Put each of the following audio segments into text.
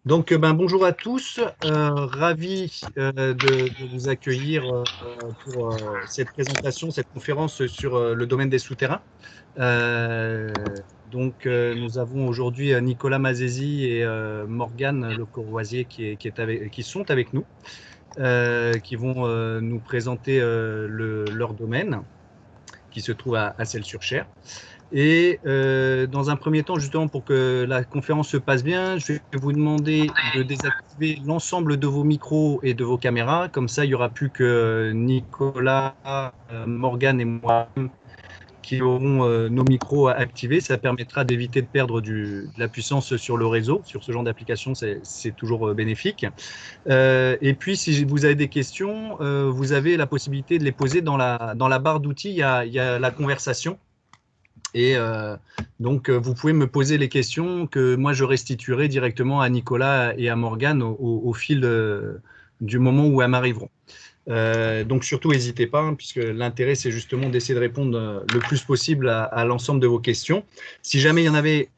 Donc, bonjour à tous. Ravi de vous accueillir pour cette présentation, cette conférence sur le domaine des souterrains. Nous avons aujourd'hui Nicolas Mazesi et Morgane Le Courvoisier qui sont avec nous, qui vont nous présenter leur domaine qui se trouve à Celles-sur-Cher. Et dans un premier temps, justement, pour que la conférence se passe bien, je vais vous demander de désactiver l'ensemble de vos micros et de vos caméras. Comme ça, il n'y aura plus que Nicolas, Morgane et moi qui auront nos micros activés. Ça permettra d'éviter de perdre de la puissance sur le réseau. Sur ce genre d'application, c'est toujours bénéfique. Et puis, si vous avez des questions, vous avez la possibilité de les poser dans la barre d'outils. Il y a la conversation. Et vous pouvez me poser les questions que moi je restituerai directement à Nicolas et à Morgane au fil du moment où elles m'arriveront. Donc surtout n'hésitez pas, hein, puisque l'intérêt c'est justement d'essayer de répondre le plus possible à l'ensemble de vos questions. Si jamais il y en avait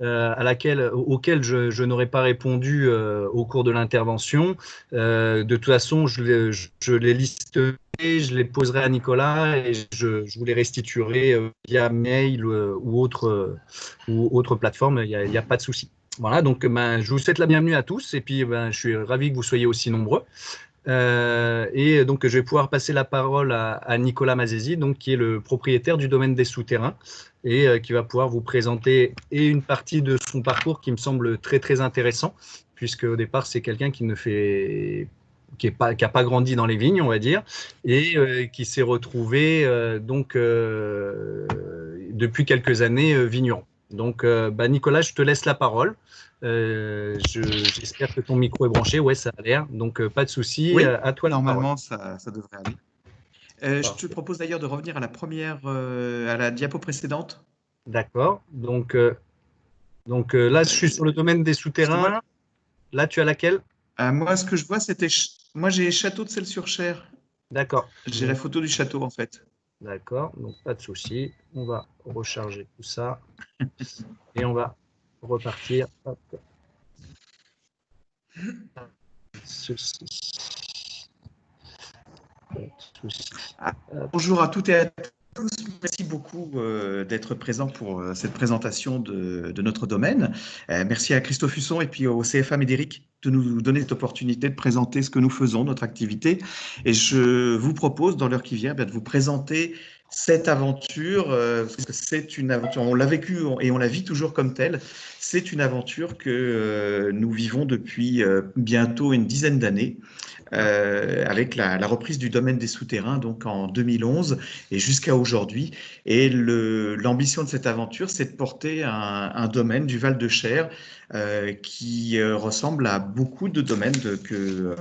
auxquelles je n'aurais pas répondu au cours de l'intervention, de toute façon je les listerai, je les poserai à Nicolas et je vous les restituerai via mail ou autre plateforme, il n'y a pas de souci. Voilà, donc je vous souhaite la bienvenue à tous et puis je suis ravi que vous soyez aussi nombreux. Et donc, je vais pouvoir passer la parole à Nicolas Mazesi, donc, qui est le propriétaire du domaine des souterrains et qui va pouvoir vous présenter une partie de son parcours qui me semble très, très intéressant, puisque au départ, c'est quelqu'un qui n'a pas grandi dans les vignes, on va dire, et qui s'est retrouvé depuis quelques années vigneron. Donc, Nicolas, je te laisse la parole. J'espère que ton micro est branché. Ouais, ça a l'air. Donc, pas de souci. Oui, à toi la parole. normalement, ça devrait aller. Je te propose d'ailleurs de revenir à à la diapo précédente. D'accord. Là, je suis sur le domaine des Parce que souterrains. Là, tu as laquelle? moi, ce que je vois, moi, j'ai Château de Celles-sur-Cher. D'accord. J'ai la photo du château, en fait. D'accord. Donc, pas de souci. On va recharger tout ça et on va repartir. Hop. Ceci. Bonjour à toutes et à tous. Merci beaucoup d'être présents pour cette présentation de notre domaine. Merci à Christophe Husson et puis au CFA Médéric de nous donner cette opportunité de présenter ce que nous faisons, notre activité. Et je vous propose, dans l'heure qui vient, de vous présenter cette aventure, parce que c'est une aventure, on l'a vécue et on la vit toujours comme telle. C'est une aventure que nous vivons depuis bientôt une dizaine d'années. Avec la reprise du domaine des souterrains donc en 2011 et jusqu'à aujourd'hui. Et l'ambition de cette aventure, c'est de porter un domaine du Val-de-Cher qui ressemble à beaucoup de domaines que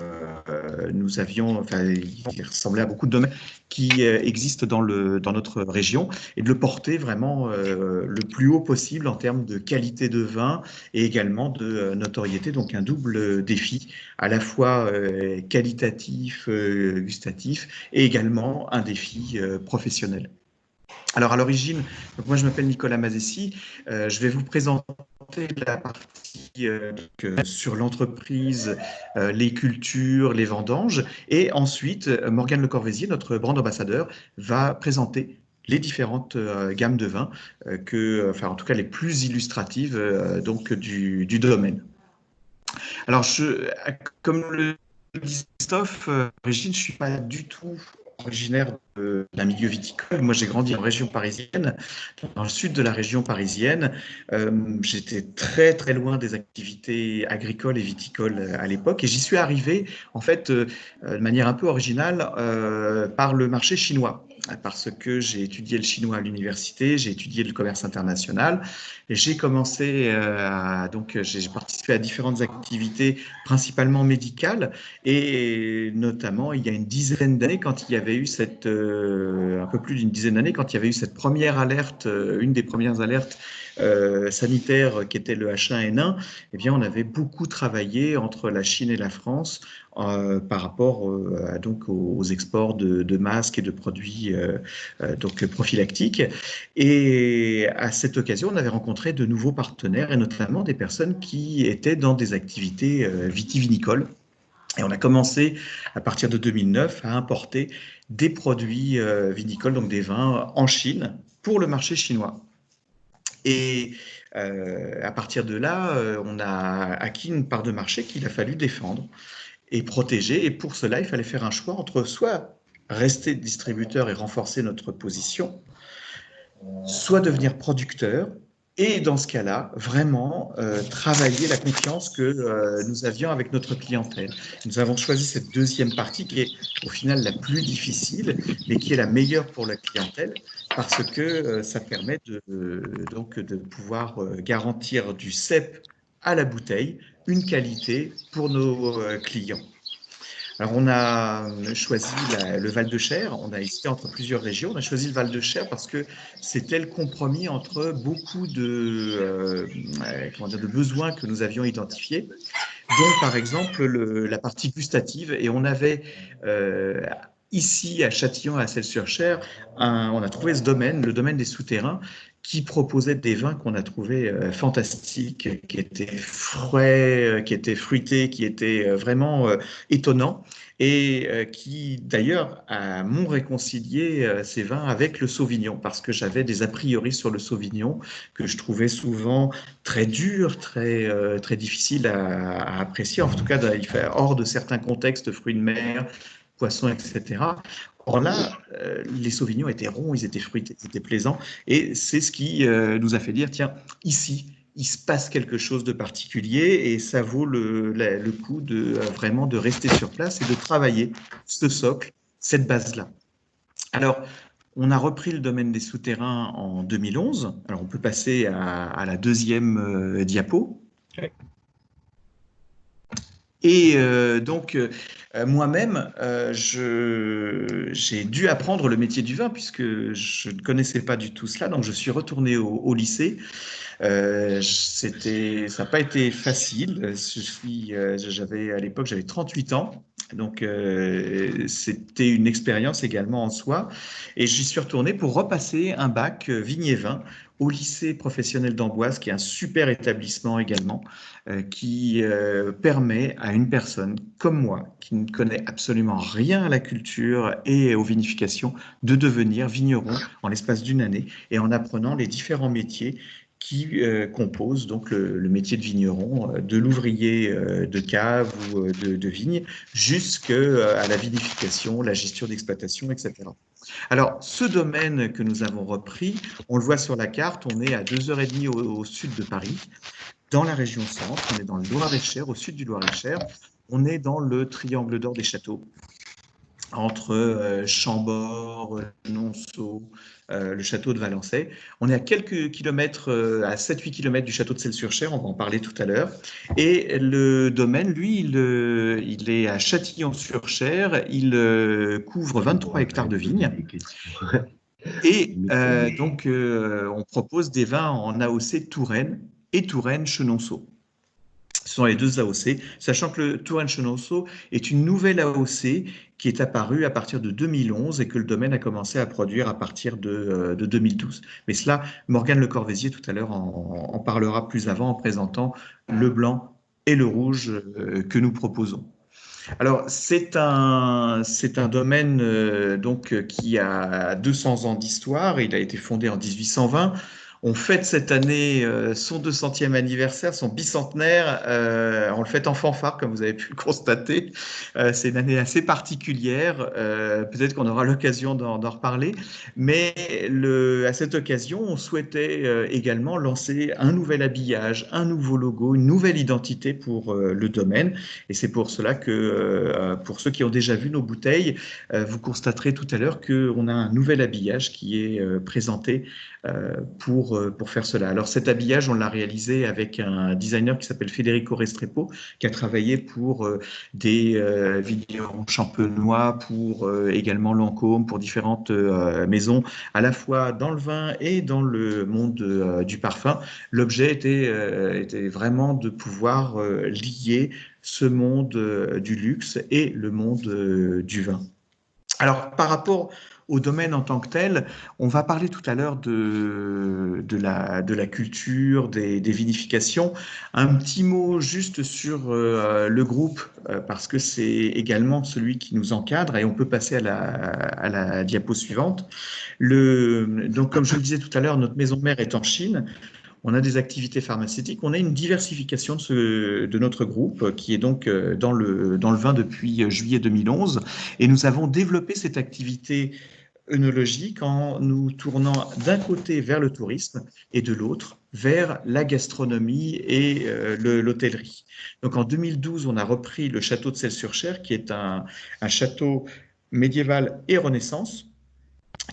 nous avions, enfin, il ressemblait à beaucoup de domaines qui existent dans notre région, et de le porter vraiment le plus haut possible en termes de qualité de vin et également de notoriété, donc un double défi, à la fois qualitatif, gustatif, et également un défi professionnel. Alors à l'origine, moi je m'appelle Nicolas Mazesi, je vais vous présenter la partie sur l'entreprise, les cultures, les vendanges, et ensuite Morgane Le Corvézier, notre brand ambassadeur, va présenter les différentes gammes de vins, enfin en tout cas les plus illustratives donc du domaine. Alors comme le dit Christophe, Régine, je ne suis pas du tout originaire d'un milieu viticole. Moi, j'ai grandi en région parisienne, dans le sud de la région parisienne. J'étais très, très loin des activités agricoles et viticoles à l'époque. Et j'y suis arrivé, en fait, de manière un peu originale, par le marché chinois. Parce que j'ai étudié le chinois à l'université, j'ai étudié le commerce international, et j'ai commencé j'ai participé à différentes activités, principalement médicales, et notamment il y a une dizaine d'années, quand il y avait eu un peu plus d'une dizaine d'années, quand il y avait eu cette première alerte, une des premières alertes sanitaire qui était le H1N1, eh bien, on avait beaucoup travaillé entre la Chine et la France par rapport donc aux exports de masques et de produits donc prophylactiques. Et à cette occasion, on avait rencontré de nouveaux partenaires et notamment des personnes qui étaient dans des activités vitivinicoles. Et on a commencé à partir de 2009 à importer des produits vinicoles, donc des vins en Chine pour le marché chinois. Et à partir de là, on a acquis une part de marché qu'il a fallu défendre et protéger. Et pour cela, il fallait faire un choix entre soit rester distributeur et renforcer notre position, soit devenir producteur. Et dans ce cas-là, vraiment travailler la confiance que nous avions avec notre clientèle. Nous avons choisi cette deuxième partie qui est au final la plus difficile, mais qui est la meilleure pour la clientèle, parce que ça permet donc de pouvoir garantir du cep à la bouteille, une qualité pour nos clients. Alors, on a choisi le Val-de-Cher, on a hésité entre plusieurs régions, on a choisi le Val-de-Cher parce que c'était le compromis entre beaucoup de besoins que nous avions identifiés, dont par exemple la partie gustative, et on avait ici à Châtillon, à Celles-sur-Cher, on a trouvé ce domaine, le domaine des souterrains, qui proposait des vins qu'on a trouvés fantastiques, qui étaient frais, qui étaient fruités, qui étaient vraiment étonnants, et qui d'ailleurs m'ont réconcilié ces vins avec le Sauvignon, parce que j'avais des a priori sur le Sauvignon que je trouvais souvent très dur, très difficile à apprécier, en tout cas il fait hors de certains contextes, fruits de mer, poissons, etc. Or là, les sauvignons étaient ronds, ils étaient fruités, ils étaient plaisants, et c'est ce qui nous a fait dire, tiens, ici, il se passe quelque chose de particulier, et ça vaut le coup vraiment de rester sur place et de travailler ce socle, cette base-là. Alors, on a repris le domaine des souterrains en 2011. Alors, on peut passer à la deuxième diapo. Okay. Et donc, moi-même, j'ai dû apprendre le métier du vin puisque je ne connaissais pas du tout cela. Donc, je suis retourné au lycée. Ça n'a pas été facile. À l'époque, j'avais 38 ans. Donc, c'était une expérience également en soi. Et j'y suis retourné pour repasser un bac vigne et vin au lycée professionnel d'Amboise, qui est un super établissement également, qui permet à une personne comme moi, qui ne connaît absolument rien à la culture et aux vinifications, de devenir vigneron en l'espace d'une année et en apprenant les différents métiers qui composent donc le métier de vigneron, de l'ouvrier de cave ou de vigne, jusqu'à la vinification, la gestion d'exploitation, etc. Alors, ce domaine que nous avons repris, on le voit sur la carte, on est à 2h30 au sud de Paris, dans la région centre, on est dans le Loir-et-Cher, au sud du Loir-et-Cher, on est dans le triangle d'or des châteaux, entre Chambord, Nonceau, le château de Valençay. On est à quelques kilomètres, à 7-8 kilomètres du château de Celles-sur-Cher, on va en parler tout à l'heure. Et le domaine, lui, il est à Châtillon-sur-Cher, il couvre 23 hectares de vignes. Et donc, on propose des vins en AOC Touraine et Touraine-Chenonceau. Ce sont les deux AOC, sachant que le Touraine-Chenonceau est une nouvelle AOC qui est apparue à partir de 2011 et que le domaine a commencé à produire à partir de 2012. Mais cela, Morgane Le Corvézier tout à l'heure en parlera plus avant en présentant le blanc et le rouge que nous proposons. Alors, c'est un domaine donc, qui a 200 ans d'histoire. Il a été fondé en 1820. On fête cette année son 200e anniversaire, son bicentenaire. On le fête en fanfare, comme vous avez pu le constater. C'est une année assez particulière. Peut-être qu'on aura l'occasion d'en reparler. Mais à cette occasion, on souhaitait également lancer un nouvel habillage, un nouveau logo, une nouvelle identité pour le domaine. Et c'est pour cela que, pour ceux qui ont déjà vu nos bouteilles, vous constaterez tout à l'heure qu'on a un nouvel habillage qui est présenté pour pour faire cela. Alors cet habillage, on l'a réalisé avec un designer qui s'appelle Federico Restrepo, qui a travaillé pour des vignerons champenois, pour également Lancôme, pour différentes maisons, à la fois dans le vin et dans le monde du parfum. L'objet était vraiment de pouvoir lier ce monde du luxe et le monde du vin. Alors, par rapport au domaine en tant que tel, on va parler tout à l'heure de la culture, des vinifications. Un petit mot juste sur le groupe, parce que c'est également celui qui nous encadre, et on peut passer à la diapo suivante. Donc, comme je le disais tout à l'heure, notre maison mère est en Chine. On a des activités pharmaceutiques, on a une diversification de notre groupe qui est donc dans le vin depuis juillet 2011, et nous avons développé cette activité œnologique en nous tournant d'un côté vers le tourisme et de l'autre vers la gastronomie et l'hôtellerie. Donc en 2012, on a repris le château de Celles-sur-Cher, qui est un château médiéval et Renaissance,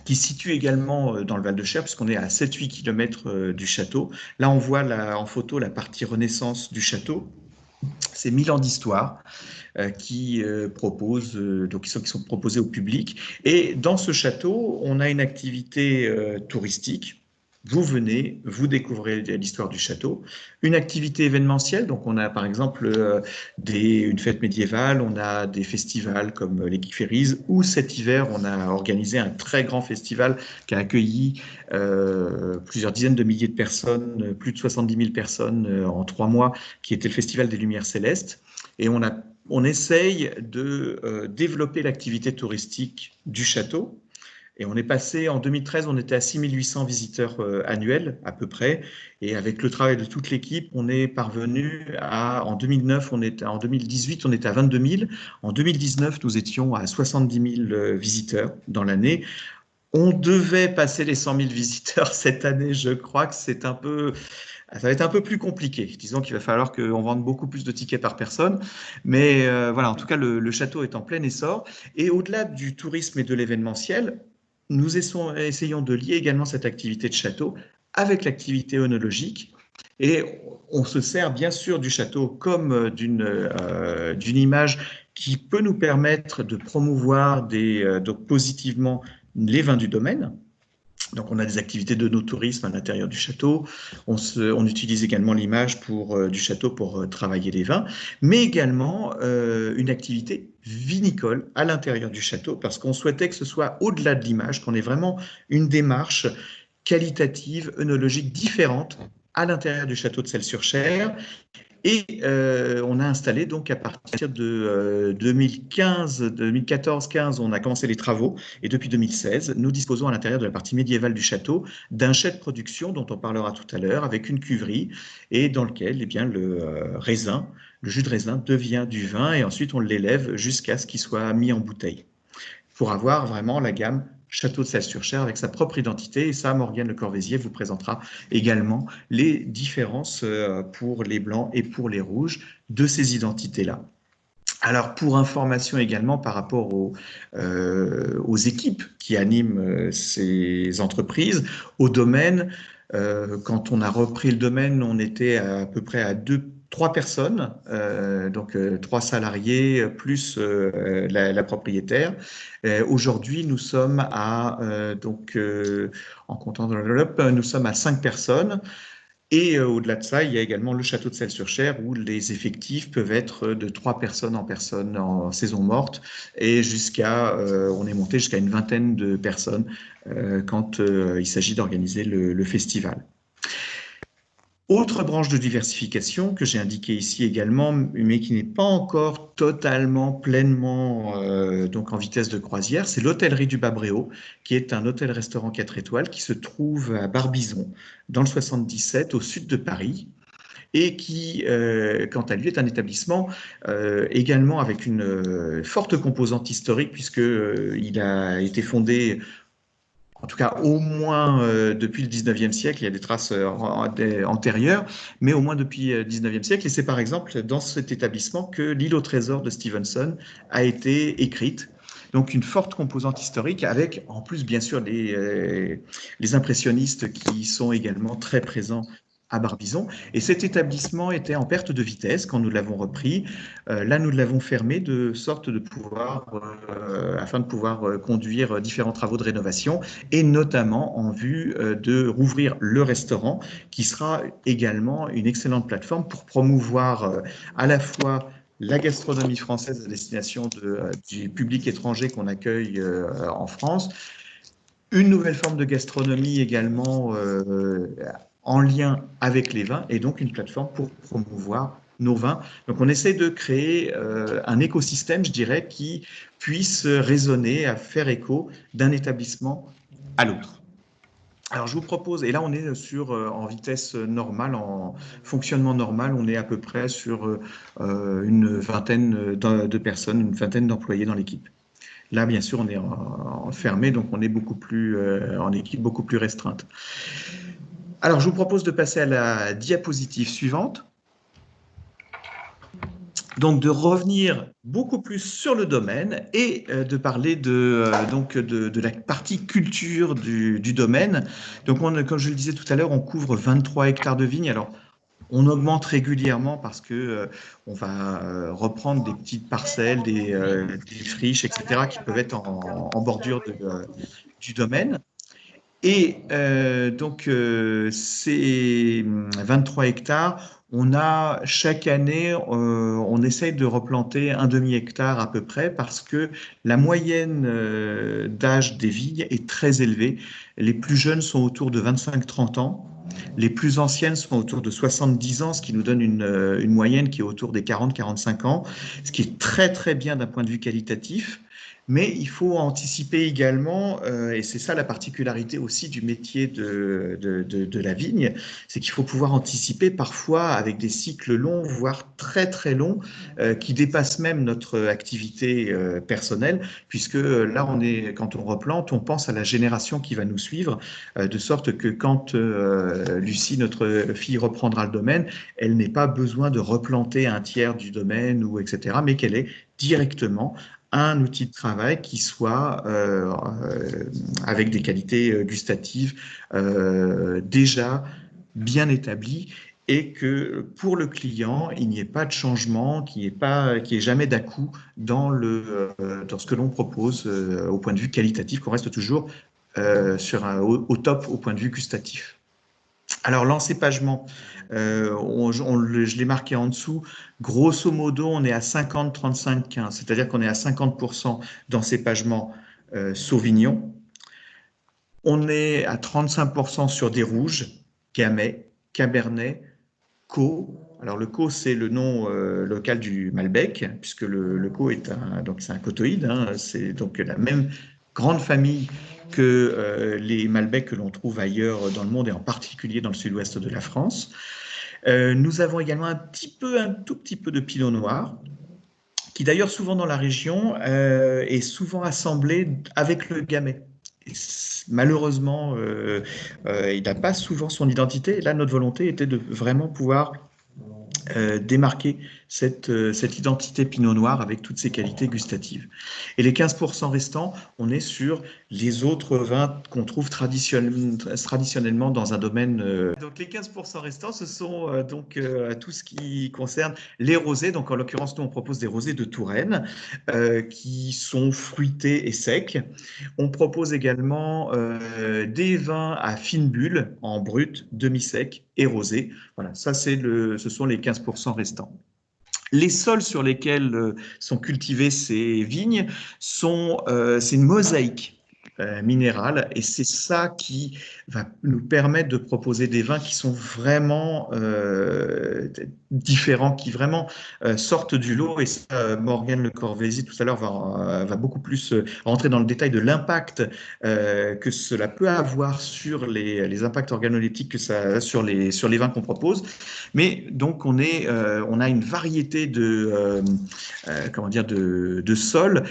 qui se situe également dans le Val-de-Cher, puisqu'on est à 7-8 km du château. Là, on voit en photo la partie Renaissance du château. C'est 1000 ans d'histoire qui sont proposés au public. Et dans ce château, on a une activité touristique. Vous venez, vous découvrez l'histoire du château. Une activité événementielle, donc on a par exemple une fête médiévale, on a des festivals comme les Geek-Ferries, ou cet hiver, on a organisé un très grand festival qui a accueilli plusieurs dizaines de milliers de personnes, plus de 70 000 personnes en 3 mois, qui était le Festival des Lumières Célestes. Et on essaye de développer l'activité touristique du château. Et on est passé, en 2013, on était à 6800 visiteurs annuels à peu près. Et avec le travail de toute l'équipe, on est parvenu en 2009, en 2018, on était à 22 000. En 2019, nous étions à 70 000 visiteurs dans l'année. On devait passer les 100 000 visiteurs cette année. Je crois que ça va être un peu plus compliqué. Disons qu'il va falloir qu'on vende beaucoup plus de tickets par personne. Mais voilà, en tout cas, le château est en plein essor. Et au-delà du tourisme et de l'événementiel, nous essayons de lier également cette activité de château avec l'activité œnologique. Et on se sert bien sûr du château comme d'une image qui peut nous permettre de promouvoir donc positivement les vins du domaine. Donc, on a des activités de no-tourisme à l'intérieur du château. On utilise également l'image du château pour travailler les vins, mais également une activité vinicole à l'intérieur du château, parce qu'on souhaitait que ce soit au-delà de l'image, qu'on ait vraiment une démarche qualitative, œnologique différente à l'intérieur du château de Celles-sur-Cher. Et on a installé donc à partir de 2014-15, on a commencé les travaux, et depuis 2016, nous disposons à l'intérieur de la partie médiévale du château d'un chai de production dont on parlera tout à l'heure, avec une cuverie, et dans lequel le jus de raisin devient du vin, et ensuite on l'élève jusqu'à ce qu'il soit mis en bouteille, pour avoir vraiment la gamme Château de Celles-sur-Cher avec sa propre identité. Et ça, Morgane Le Corvézier vous présentera également les différences pour les blancs et pour les rouges de ces identités-là. Alors, pour information également par rapport aux équipes qui animent ces entreprises, au domaine, quand on a repris le domaine, on était à peu près à 3 personnes, donc 3 salariés plus la propriétaire. Aujourd'hui, nous sommes en comptant dans l'enveloppe, nous sommes à 5 personnes. Et au-delà de ça, il y a également le château de Celles-sur-Cher où les effectifs peuvent être de 3 personnes en saison morte, et on est monté jusqu'à une vingtaine de personnes quand il s'agit d'organiser le festival. Autre branche de diversification que j'ai indiquée ici également, mais qui n'est pas encore totalement, pleinement donc en vitesse de croisière, c'est l'hôtellerie du Bas-Bréau, qui est un hôtel-restaurant 4 étoiles qui se trouve à Barbizon, dans le 77, au sud de Paris, et qui, quant à lui, est un établissement également avec une forte composante historique, puisqu'il a été fondé, en tout cas au moins depuis le 19e siècle. Il y a des traces antérieures, mais au moins depuis le 19e siècle. Et c'est par exemple dans cet établissement que l'île au trésor de Stevenson a été écrite. Donc une forte composante historique avec en plus bien sûr les impressionnistes qui sont également très présents à Barbizon. Et cet établissement était en perte de vitesse quand nous l'avons repris. Là, nous l'avons fermé de sorte de pouvoir, afin de pouvoir conduire différents travaux de rénovation et notamment en vue de rouvrir le restaurant qui sera également une excellente plateforme pour promouvoir à la fois la gastronomie française à destination du public étranger qu'on accueille en France, une nouvelle forme de gastronomie également en lien avec les vins et donc une plateforme pour promouvoir nos vins. Donc on essaie de créer un écosystème, je dirais, qui puisse résonner, à faire écho d'un établissement à l'autre. Alors je vous propose, et là on est en vitesse normale, en fonctionnement normal, on est à peu près sur une vingtaine de personnes, une vingtaine d'employés dans l'équipe. Là, bien sûr, on est fermé, donc on est beaucoup plus en équipe beaucoup plus restreinte. Alors, je vous propose de passer à la diapositive suivante. Donc, de revenir beaucoup plus sur le domaine et de parler de la partie culture du domaine. Donc, comme je le disais tout à l'heure, on couvre 23 hectares de vignes. Alors, on augmente régulièrement parce que on va reprendre des petites parcelles, des friches, etc., qui peuvent être en bordure du domaine. Et ces 23 hectares, on a chaque année, on essaye de replanter un demi-hectare à peu près parce que la moyenne d'âge des vignes est très élevée. Les plus jeunes sont autour de 25-30 ans. Les plus anciennes sont autour de 70 ans, ce qui nous donne une moyenne qui est autour des 40-45 ans, ce qui est très très bien d'un point de vue qualitatif. Mais il faut anticiper également, et c'est ça la particularité aussi du métier de la vigne, c'est qu'il faut pouvoir anticiper parfois avec des cycles longs, voire très très longs, qui dépassent même notre activité personnelle, puisque là, quand on replante, on pense à la génération qui va nous suivre, de sorte que quand Lucie, notre fille, reprendra le domaine, elle n'ait pas besoin de replanter un tiers du domaine, ou etc., mais qu'elle ait directement un outil de travail qui soit avec des qualités gustatives déjà bien établies et que pour le client, il n'y ait pas de changement, qu'il n'y ait jamais d'à-coup dans ce que l'on propose au point de vue qualitatif, qu'on reste toujours au top au point de vue gustatif. Alors, l'encépagement, je l'ai marqué en dessous, grosso modo, on est à 50-35-15, c'est-à-dire qu'on est à 50% d'encépagement Sauvignon. On est à 35% sur des rouges, Gamay, Cabernet, Caux. Alors, le Caux, c'est le nom local du Malbec, puisque le Caux c'est un cotoïde, hein, c'est donc la même grande famille que les Malbecs que l'on trouve ailleurs dans le monde et en particulier dans le sud-ouest de la France. Nous avons également un tout petit peu de Pinot Noir, qui d'ailleurs souvent dans la région est souvent assemblé avec le Gamay. Et malheureusement, il n'a pas souvent son identité. Et là, notre volonté était de vraiment pouvoir démarquer cette identité Pinot Noir avec toutes ses qualités gustatives. Et les 15% restants, on est sur les autres vins qu'on trouve traditionnellement dans un domaine. Donc les 15% restants, ce sont tout ce qui concerne les rosés. Donc en l'occurrence, nous on propose des rosés de Touraine qui sont fruités et secs. On propose également des vins à fine bulle en brut, demi-sec et rosé. Voilà, ça ce sont les 15% restants. Les sols sur lesquels sont cultivées ces vignes c'est une mosaïque minérale et c'est ça qui va nous permettre de proposer des vins qui sont vraiment différents, qui vraiment sortent du lot. Et ça, Morgane Le Corvézy tout à l'heure va beaucoup plus rentrer dans le détail de l'impact que cela peut avoir sur les impacts organoleptiques que ça a sur les vins qu'on propose. Mais donc on a une variété de sols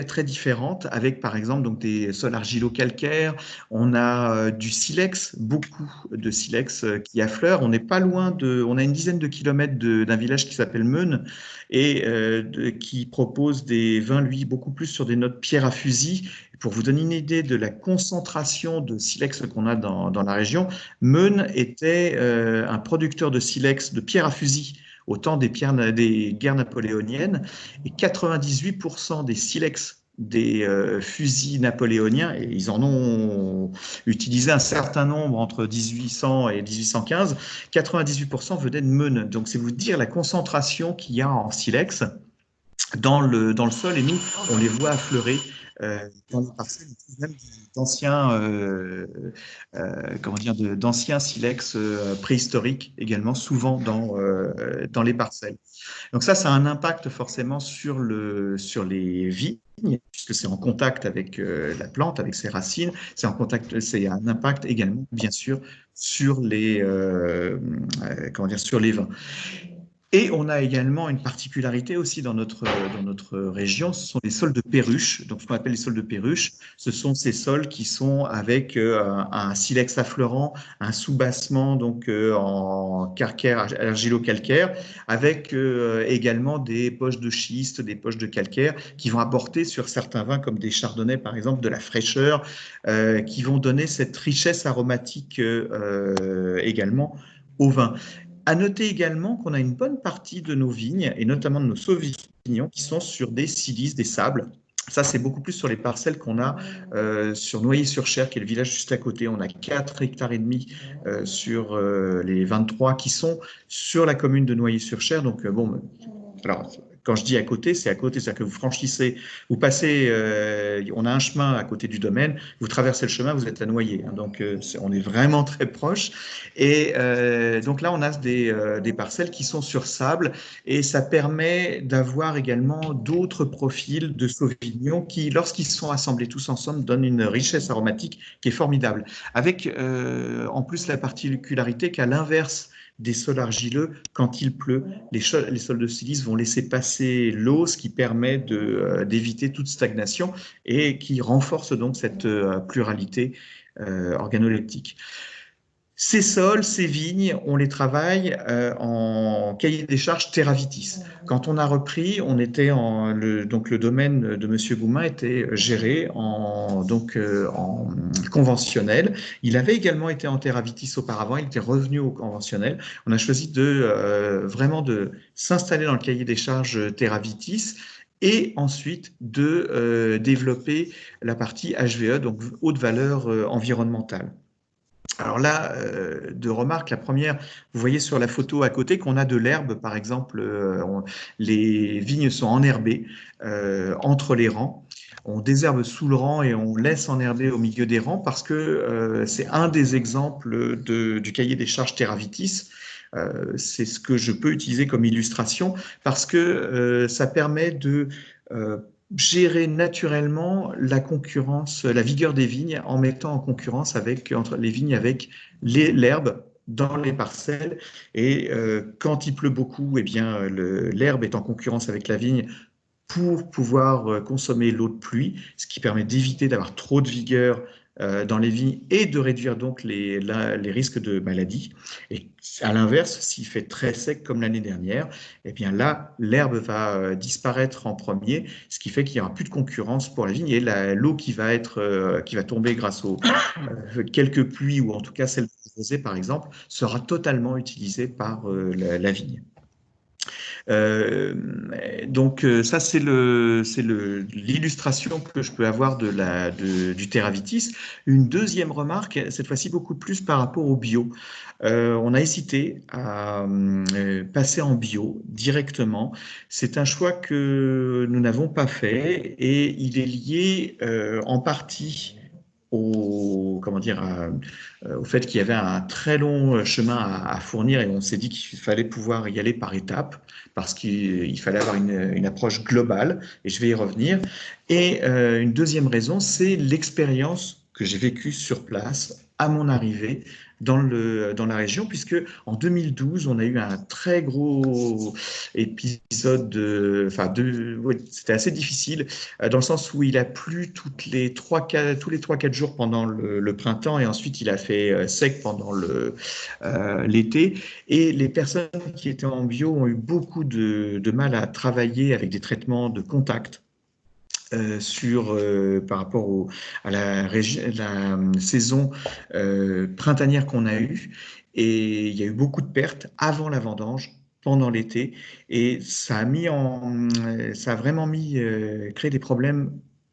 très différentes, avec par exemple donc des sols argilo-calcaires. On a du silex, beaucoup de silex qui affleure. On n'est pas loin on a une dizaine de kilomètres d'un village qui s'appelle Meun et qui propose des vins, lui, beaucoup plus sur des notes pierre à fusil. Pour vous donner une idée de la concentration de silex qu'on a dans la région, Meun était un producteur de silex, de pierre à fusil au temps des guerres napoléoniennes, et 98% des silex des fusils napoléoniens, et ils en ont utilisé un certain nombre entre 1800 et 1815, 98% venaient de Meun. Donc c'est vous dire la concentration qu'il y a en silex dans le sol, et nous, on les voit affleurer dans les parcelles, même d'anciens silex préhistoriques également, souvent dans les parcelles. Donc ça a un impact forcément sur les vignes, puisque c'est en contact avec la plante, avec ses racines. C'est un impact également, bien sûr, sur sur les vins. Et on a également une particularité aussi dans notre région, ce sont les sols de perruche. Donc, ce qu'on appelle les sols de perruche, ce sont ces sols qui sont avec un silex affleurant, un soubassement donc en calcaire, argilo-calcaire, avec également des poches de schiste, des poches de calcaire, qui vont apporter sur certains vins, comme des chardonnays par exemple, de la fraîcheur, qui vont donner cette richesse aromatique également au vin. À noter également qu'on a une bonne partie de nos vignes, et notamment de nos sauvignons, qui sont sur des silices, des sables. Ça, c'est beaucoup plus sur les parcelles qu'on a sur Noyer-sur-Cher, qui est le village juste à côté. On a 4,5 hectares sur les 23 qui sont sur la commune de Noyer-sur-Cher. Donc, alors, quand je dis à côté, c'est à côté, c'est-à-dire que vous franchissez, vous passez, on a un chemin à côté du domaine, vous traversez le chemin, vous êtes à Noyer. Hein, donc, on est vraiment très proche. Et donc là, on a des parcelles qui sont sur sable, et ça permet d'avoir également d'autres profils de sauvignons qui, lorsqu'ils sont assemblés tous ensemble, donnent une richesse aromatique qui est formidable. Avec en plus la particularité qu'à l'inverse des sols argileux, quand il pleut, les sols de silice vont laisser passer l'eau, ce qui permet d'éviter toute stagnation et qui renforce donc cette pluralité organoleptique. Ces sols, ces vignes, on les travaille en cahier des charges Terravitis. Quand on a repris, donc le domaine de Monsieur Goumin était géré en conventionnel. Il avait également été en Terravitis auparavant, il était revenu au conventionnel. On a choisi vraiment de s'installer dans le cahier des charges Terravitis, et ensuite de développer la partie HVE, donc haute valeur environnementale. Alors là, deux remarques. La première, vous voyez sur la photo à côté qu'on a de l'herbe, par exemple, les vignes sont enherbées entre les rangs. On désherbe sous le rang et on laisse enherber au milieu des rangs, parce que c'est un des exemples du cahier des charges Terravitis. C'est ce que je peux utiliser comme illustration, parce que ça permet de gérer naturellement la concurrence, la vigueur des vignes, en mettant en concurrence entre les vignes avec l'herbe dans les parcelles. Et quand il pleut beaucoup, eh bien, l'herbe est en concurrence avec la vigne pour pouvoir consommer l'eau de pluie, ce qui permet d'éviter d'avoir trop de vigueur dans les vignes et de réduire donc les risques de maladies. Et à l'inverse, s'il fait très sec comme l'année dernière, eh bien là, l'herbe va disparaître en premier, ce qui fait qu'il n'y aura plus de concurrence pour la vigne, et l'eau qui va tomber grâce aux quelques pluies, ou en tout cas celle de rosée par exemple, sera totalement utilisée par la vigne. Donc ça, c'est l'illustration que je peux avoir du Terravitis. Une deuxième remarque, cette fois-ci beaucoup plus par rapport au bio. On a hésité à passer en bio directement. C'est un choix que nous n'avons pas fait, et il est lié en partie au fait qu'il y avait un très long chemin à fournir, et on s'est dit qu'il fallait pouvoir y aller par étapes, parce qu'il fallait avoir une approche globale, et je vais y revenir. Et une deuxième raison, c'est l'expérience que j'ai vécue sur place à mon arrivée dans la région, puisque en 2012, on a eu un très gros épisode oui, c'était assez difficile, dans le sens où il a plu tous les 3-4 jours pendant le printemps, et ensuite il a fait sec pendant l'été. Et les personnes qui étaient en bio ont eu beaucoup de mal à travailler avec des traitements de contact. Par rapport à la saison printanière qu'on a eue. Et il y a eu beaucoup de pertes avant la vendange, pendant l'été, et ça a vraiment créé des problèmes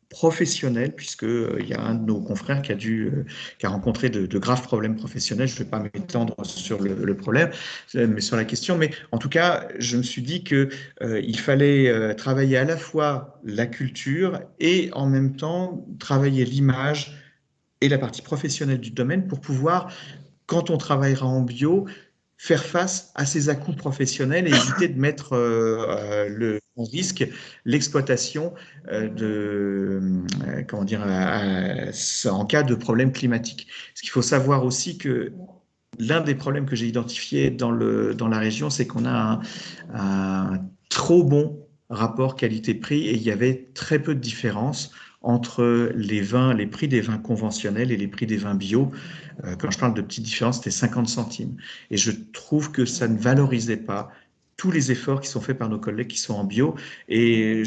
professionnels, puisque il y a un de nos confrères qui a rencontré de graves problèmes professionnels. Je ne vais pas m'étendre sur le problème, mais sur la question. Mais en tout cas, je me suis dit que il fallait travailler à la fois la culture et en même temps travailler l'image et la partie professionnelle du domaine pour pouvoir, quand on travaillera en bio, faire face à ces à-coups professionnels et éviter de mettre en risque l'exploitation comment dire, en cas de problème climatique. Parce qu'il faut savoir aussi que l'un des problèmes que j'ai identifié dans la région, c'est qu'on a un trop bon rapport qualité-prix, et il y avait très peu de différence entre les prix des vins conventionnels et les prix des vins bio. Quand je parle de petites différences, c'était 50 centimes. Et je trouve que ça ne valorisait pas tous les efforts qui sont faits par nos collègues qui sont en bio. Et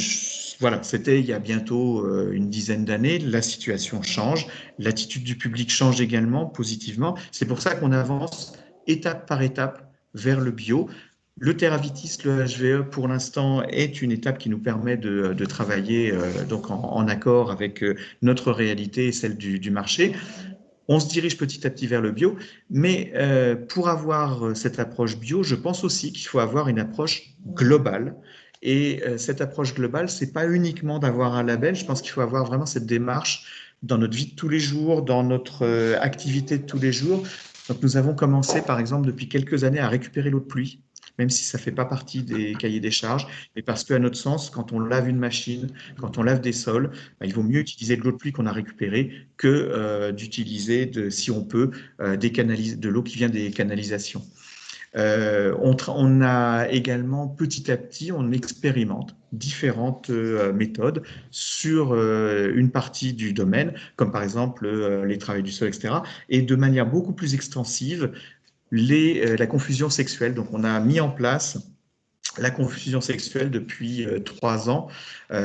voilà, c'était il y a bientôt une dizaine d'années. La situation change, l'attitude du public change également positivement. C'est pour ça qu'on avance étape par étape vers le bio. Le TerraVitis, le HVE, pour l'instant, est une étape qui nous permet de travailler donc en accord avec notre réalité et celle du marché. On se dirige petit à petit vers le bio, mais pour avoir cette approche bio, je pense aussi qu'il faut avoir une approche globale. Et cette approche globale, c'est pas uniquement d'avoir un label. Je pense qu'il faut avoir vraiment cette démarche dans notre vie de tous les jours, dans notre activité de tous les jours. Donc, nous avons commencé, par exemple, depuis quelques années, à récupérer l'eau de pluie, même si ça ne fait pas partie des cahiers des charges, mais parce qu'à notre sens, quand on lave une machine, quand on lave des sols, il vaut mieux utiliser de l'eau de pluie qu'on a récupérée que d'utiliser, si on peut, de l'eau qui vient des canalisations. On a également, petit à petit, on expérimente différentes méthodes sur une partie du domaine, comme par exemple les travaux du sol, etc. Et de manière beaucoup plus extensive, la confusion sexuelle. Donc, on a mis en place la confusion sexuelle depuis 3 ans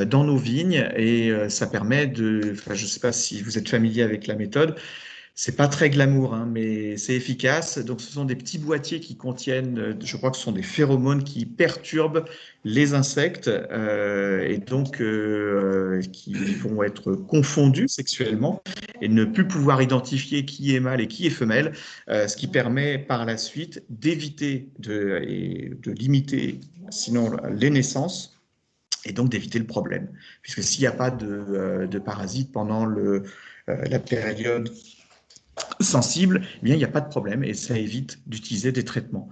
dans nos vignes, et ça permet je ne sais pas si vous êtes familier avec la méthode. C'est pas très glamour, hein, mais c'est efficace. Donc, ce sont des petits boîtiers qui contiennent, je crois que ce sont des phéromones qui perturbent les insectes et donc qui vont être confondus sexuellement et ne plus pouvoir identifier qui est mâle et qui est femelle, ce qui permet par la suite d'éviter et de limiter, sinon, les naissances, et donc d'éviter le problème. Puisque s'il n'y a pas de parasites pendant la période sensible, eh bien, il n'y a pas de problème et ça évite d'utiliser des traitements.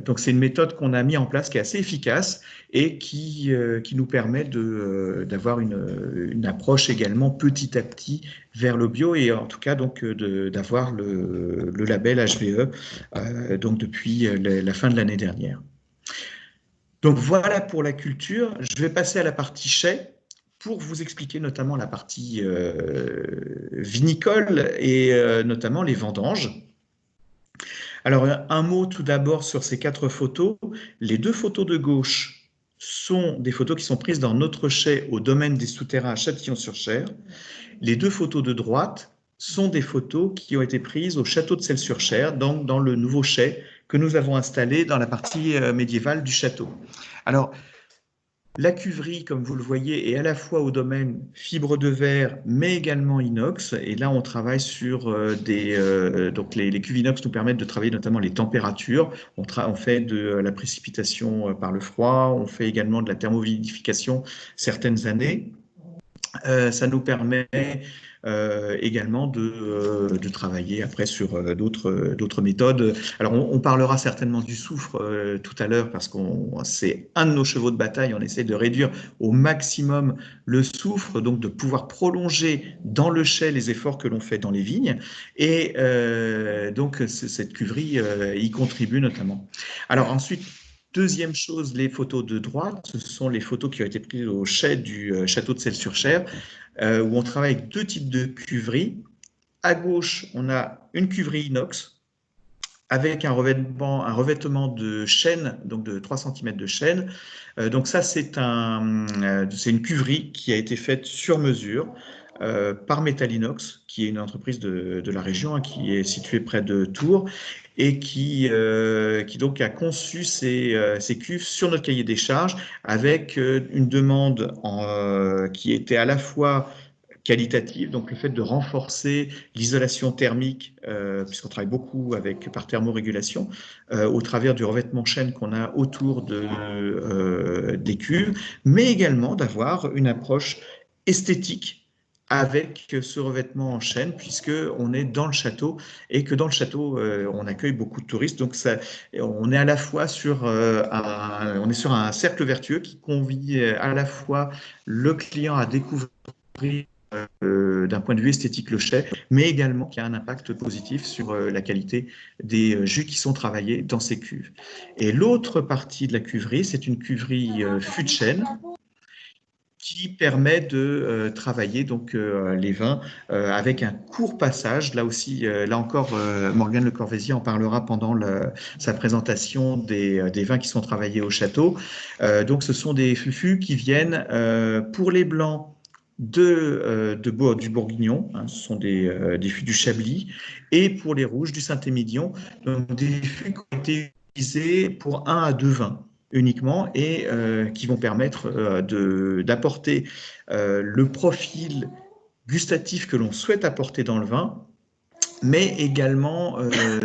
Donc, c'est une méthode qu'on a mis en place qui est assez efficace et qui nous permet d'avoir une approche également petit à petit vers le bio, et en tout cas donc d'avoir le label HVE donc depuis la fin de l'année dernière. Donc, voilà pour la culture. Je vais passer à la partie chai, pour vous expliquer notamment la partie vinicole et notamment les vendanges. Alors, un mot tout d'abord sur ces 4 photos. Les 2 photos de gauche sont des photos qui sont prises dans notre chai au domaine des Souterrains à Châtillon-sur-Cher. Les 2 photos de droite sont des photos qui ont été prises au château de Celles-sur-Cher, donc dans le nouveau chai que nous avons installé dans la partie médiévale du château. Alors, la cuverie, comme vous le voyez, est à la fois au domaine fibre de verre, mais également inox. Et là, on travaille sur donc les cuves inox nous permettent de travailler notamment les températures. On fait de la précipitation par le froid. On fait également de la thermovivification certaines années. Ça nous permet également de travailler après sur d'autres méthodes. Alors, on parlera certainement du soufre tout à l'heure parce que c'est un de nos chevaux de bataille. On essaie de réduire au maximum le soufre, donc de pouvoir prolonger dans le chai les efforts que l'on fait dans les vignes. Et donc, cette cuverie y contribue notamment. Alors ensuite, deuxième chose, les photos de droite, ce sont les photos qui ont été prises au chai du château de Celles-sur-Cher, où on travaille avec deux types de cuveries. À gauche, on a une cuverie inox avec un revêtement de chêne, donc de 3 cm de chêne. Donc ça, c'est une cuverie qui a été faite sur mesure par Metallinox, qui est une entreprise de la région, hein, qui est située près de Tours, et qui donc a conçu ces cuves sur notre cahier des charges avec une demande qui était à la fois qualitative, donc le fait de renforcer l'isolation thermique, puisqu'on travaille beaucoup par thermorégulation, au travers du revêtement chêne qu'on a autour des cuves, mais également d'avoir une approche esthétique avec ce revêtement en chêne, puisqu'on est dans le château et que dans le château, on accueille beaucoup de touristes. Donc, on est à la fois sur un cercle vertueux qui convie à la fois le client à découvrir d'un point de vue esthétique le chai, mais également qui a un impact positif sur la qualité des jus qui sont travaillés dans ces cuves. Et l'autre partie de la cuverie, c'est une cuverie fût de chêne qui permet de travailler donc les vins avec un court passage. Là aussi, là encore, Morgane Le Corvaisier en parlera pendant sa présentation des vins qui sont travaillés au château. Donc, ce sont des fûts qui viennent pour les blancs du Bourguignon, hein, ce sont des fûts du Chablis, et pour les rouges du Saint-Émilion, donc des fûts qui ont été utilisés pour 1 à 2 vins uniquement et qui vont permettre d'apporter le profil gustatif que l'on souhaite apporter dans le vin, mais également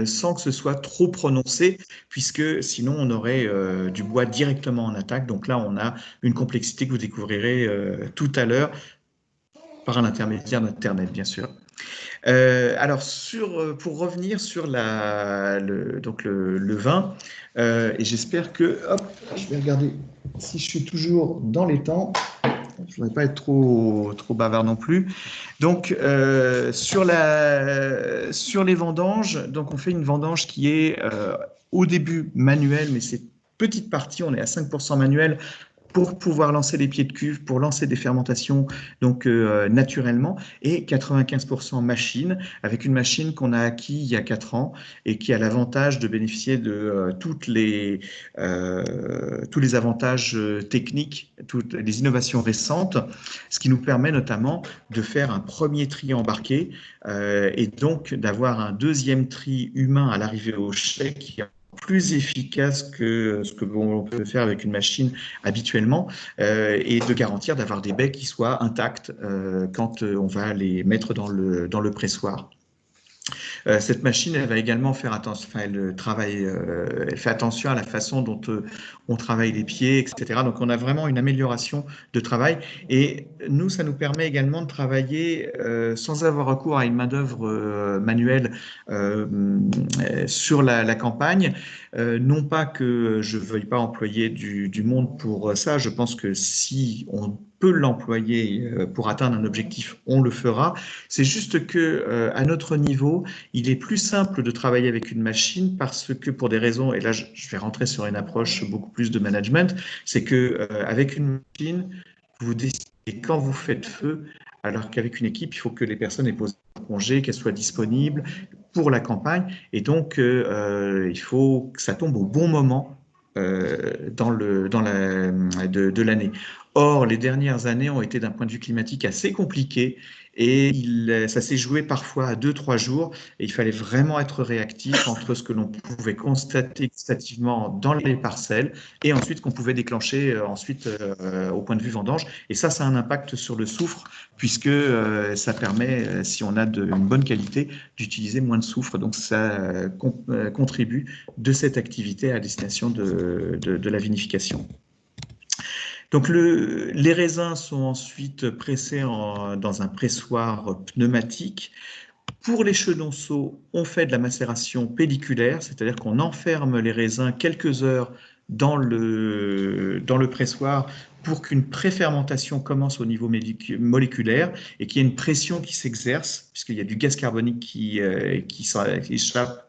sans que ce soit trop prononcé, puisque sinon on aurait du bois directement en attaque. Donc là, on a une complexité que vous découvrirez tout à l'heure par l'intermédiaire d'Internet, bien sûr. Alors, pour revenir sur le vin, et j'espère que, hop, je vais regarder si je suis toujours dans les temps. Je ne voudrais pas être trop bavard non plus. Donc, sur les vendanges, donc on fait une vendange qui est au début manuelle, mais c'est petite partie, on est à 5% manuel, pour pouvoir lancer les pieds de cuve, pour lancer des fermentations donc naturellement, et 95% machine, avec une machine qu'on a acquis il y a 4 ans et qui a l'avantage de bénéficier de tous les avantages techniques, toutes les innovations récentes, ce qui nous permet notamment de faire un premier tri embarqué et donc d'avoir un deuxième tri humain à l'arrivée au chai qui est plus efficace que ce que l'on peut faire avec une machine habituellement et de garantir d'avoir des baies qui soient intactes quand on va les mettre dans le pressoir. Cette machine, elle va également faire attention, enfin, elle fait attention à la façon dont on travaille les pieds, etc. Donc, on a vraiment une amélioration de travail. Et nous, ça nous permet également de travailler sans avoir recours à une main-d'œuvre manuelle sur la campagne. Non pas que je ne veuille pas employer du monde pour ça. Je pense que si on peut l'employer pour atteindre un objectif, on le fera. C'est juste que à notre niveau, il est plus simple de travailler avec une machine parce que pour des raisons, et là je vais rentrer sur une approche beaucoup plus de management, c'est que avec une machine, vous décidez quand vous faites feu, alors qu'avec une équipe, il faut que les personnes aient posé un congé, qu'elles soient disponibles pour la campagne, et donc il faut que ça tombe au bon moment de l'année. Or, les dernières années ont été d'un point de vue climatique assez compliquées et ça s'est joué parfois à 2-3 jours et il fallait vraiment être réactif entre ce que l'on pouvait constater gustativement dans les parcelles et ensuite qu'on pouvait déclencher au point de vue vendange. Et ça a un impact sur le soufre puisque ça permet, si on a une bonne qualité, d'utiliser moins de soufre. Donc ça contribue de cette activité à destination de la vinification. Donc les raisins sont ensuite pressés dans un pressoir pneumatique. Pour les chenonceaux, on fait de la macération pelliculaire, c'est-à-dire qu'on enferme les raisins quelques heures dans le pressoir pour qu'une préfermentation commence au niveau moléculaire et qu'il y ait une pression qui s'exerce, puisqu'il y a du gaz carbonique qui échappe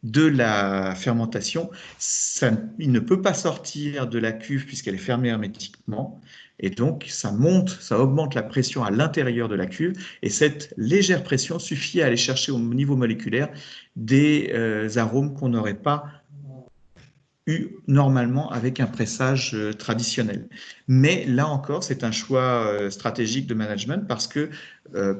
de la fermentation. Il ne peut pas sortir de la cuve puisqu'elle est fermée hermétiquement. Et donc, ça augmente la pression à l'intérieur de la cuve. Et cette légère pression suffit à aller chercher au niveau moléculaire des arômes qu'on n'aurait pas eu normalement avec un pressage traditionnel. Mais là encore, c'est un choix stratégique de management parce que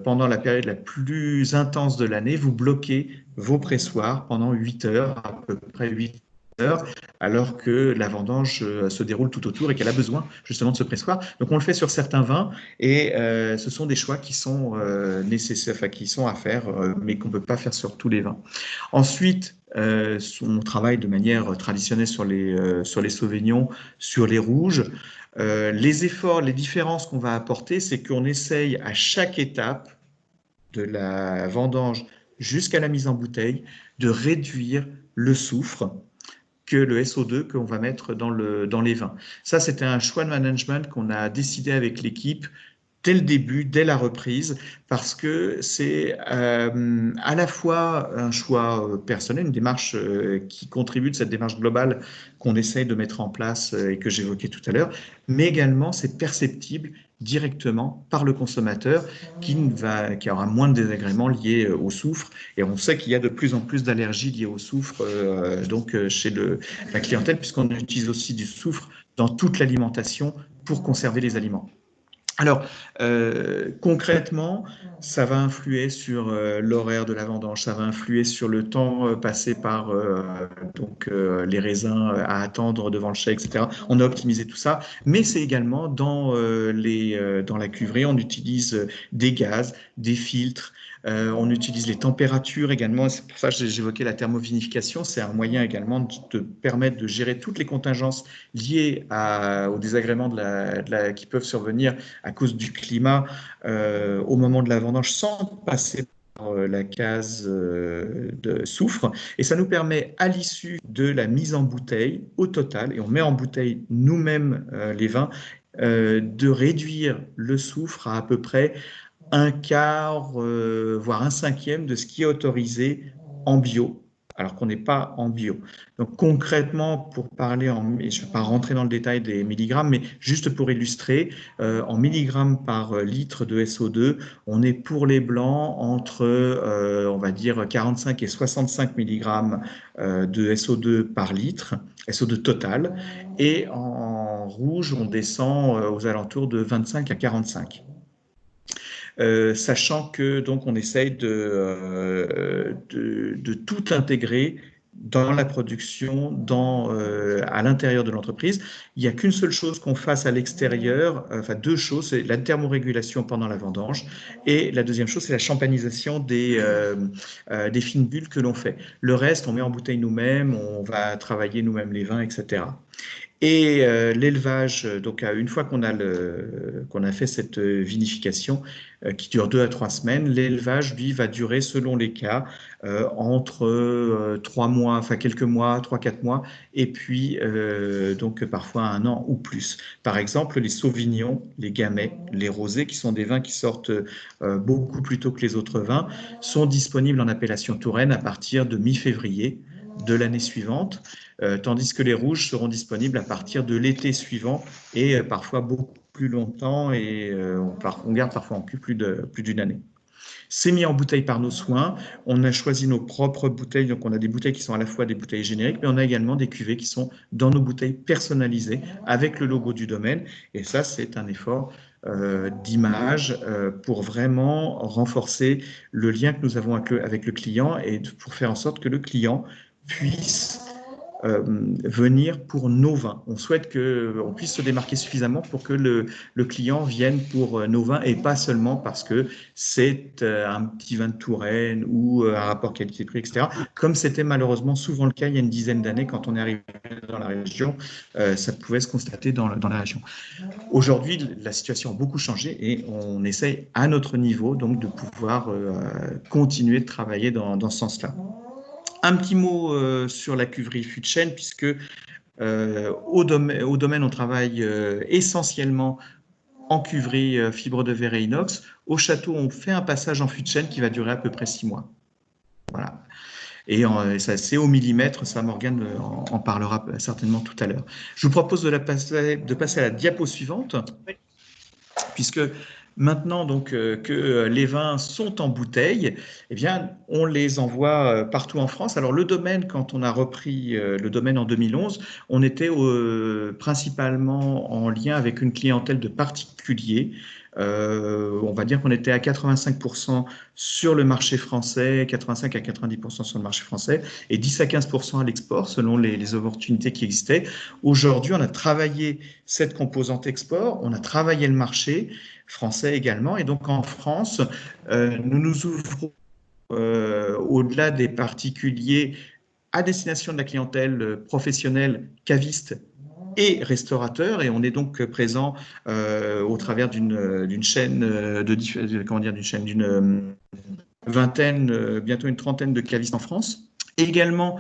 pendant la période la plus intense de l'année, vous bloquez vos pressoirs pendant 8 heures, à peu près 8 heures, alors que la vendange se déroule tout autour et qu'elle a besoin justement de ce pressoir. Donc on le fait sur certains vins et ce sont des choix qui sont nécessaires, enfin qui sont à faire, mais qu'on ne peut pas faire sur tous les vins. Ensuite, on travaille de manière traditionnelle sur les sauvignons, sur les rouges. Les efforts, les différences qu'on va apporter, c'est qu'on essaye à chaque étape de la vendange jusqu'à la mise en bouteille de réduire le soufre que le SO2 qu'on va mettre dans les vins. Ça, c'était un choix de management qu'on a décidé avec l'équipe dès le début, dès la reprise, parce que c'est à la fois un choix personnel, une démarche qui contribue de cette démarche globale qu'on essaye de mettre en place et que j'évoquais tout à l'heure, mais également c'est perceptible directement par le consommateur qui aura moins de désagréments liés au soufre. Et on sait qu'il y a de plus en plus d'allergies liées au soufre chez la clientèle, puisqu'on utilise aussi du soufre dans toute l'alimentation pour conserver les aliments. Alors, concrètement, ça va influer sur l'horaire de la vendange, ça va influer sur le temps passé par les raisins à attendre devant le chai, etc. On a optimisé tout ça, mais c'est également dans la cuverie, on utilise des gaz, des filtres, on utilise les températures également. C'est pour ça que j'évoquais la thermovinification. C'est un moyen également de permettre de gérer toutes les contingences liées aux désagréments qui peuvent survenir à cause du climat au moment de la vendange sans passer par la case de soufre. Et ça nous permet, à l'issue de la mise en bouteille, au total, et on met en bouteille nous-mêmes les vins, de réduire le soufre à peu près un quart, voire un cinquième de ce qui est autorisé en bio, alors qu'on n'est pas en bio. Donc concrètement, pour parler, et je ne vais pas rentrer dans le détail des milligrammes, mais juste pour illustrer, en milligrammes par litre de SO2, on est pour les blancs entre, on va dire, 45 et 65 milligrammes de SO2 par litre, SO2 total, et en rouge, on descend aux alentours de 25 à 45. Sachant que donc on essaye de tout intégrer dans la production, à l'intérieur de l'entreprise. Il n'y a qu'une seule chose qu'on fasse à l'extérieur, enfin deux choses, c'est la thermorégulation pendant la vendange et la deuxième chose, c'est la champanisation des fines bulles que l'on fait. Le reste, on met en bouteille nous-mêmes, on va travailler nous-mêmes les vins, etc. Et l'élevage, donc une fois qu'on a fait cette vinification qui dure 2 à 3 semaines, l'élevage, lui, va durer selon les cas entre 3 mois, enfin quelques mois, 3-4 mois, et puis donc parfois 1 an ou plus. Par exemple, les sauvignons, les gamay, les rosés, qui sont des vins qui sortent beaucoup plus tôt que les autres vins, sont disponibles en appellation Touraine à partir de mi-février de l'année suivante, tandis que les rouges seront disponibles à partir de l'été suivant et parfois beaucoup plus longtemps et on garde parfois en cul plus d'une année. C'est mis en bouteille par nos soins. On a choisi nos propres bouteilles, donc on a des bouteilles qui sont à la fois des bouteilles génériques, mais on a également des cuvées qui sont dans nos bouteilles personnalisées avec le logo du domaine. Et ça, c'est un effort d'image pour vraiment renforcer le lien que nous avons avec le client et pour faire en sorte que le client puisse venir pour nos vins. On souhaite qu'on puisse se démarquer suffisamment pour que le client vienne pour nos vins et pas seulement parce que c'est un petit vin de Touraine ou un rapport qualité-prix, etc. Comme c'était malheureusement souvent le cas il y a une dizaine d'années quand on est arrivé dans la région, ça pouvait se constater dans la région. Aujourd'hui, la situation a beaucoup changé et on essaye à notre niveau donc de pouvoir continuer de travailler dans ce sens-là. Un petit mot sur la cuverie fût de chêne, puisque au domaine, on travaille essentiellement en cuverie fibre de verre et inox. Au château, on fait un passage en fût de chêne qui va durer à peu près 6 mois. Voilà. Et ça, c'est au millimètre, ça Morgane en parlera certainement tout à l'heure. Je vous propose de passer à la diapo suivante, puisque maintenant donc, que les vins sont en bouteille, eh bien, on les envoie partout en France. Alors le domaine, quand on a repris le domaine en 2011, on était principalement en lien avec une clientèle de particuliers. On va dire qu'on était à 85% sur le marché français, 85 à 90% sur le marché français et 10 à 15% à l'export selon les opportunités qui existaient. Aujourd'hui, on a travaillé cette composante export, on a travaillé le marché français également et donc en France, nous nous ouvrons au-delà des particuliers à destination de la clientèle professionnelle, caviste et restaurateur, et on est donc présent au travers d'une chaîne d'une vingtaine, bientôt une trentaine de cavistes en France. Et également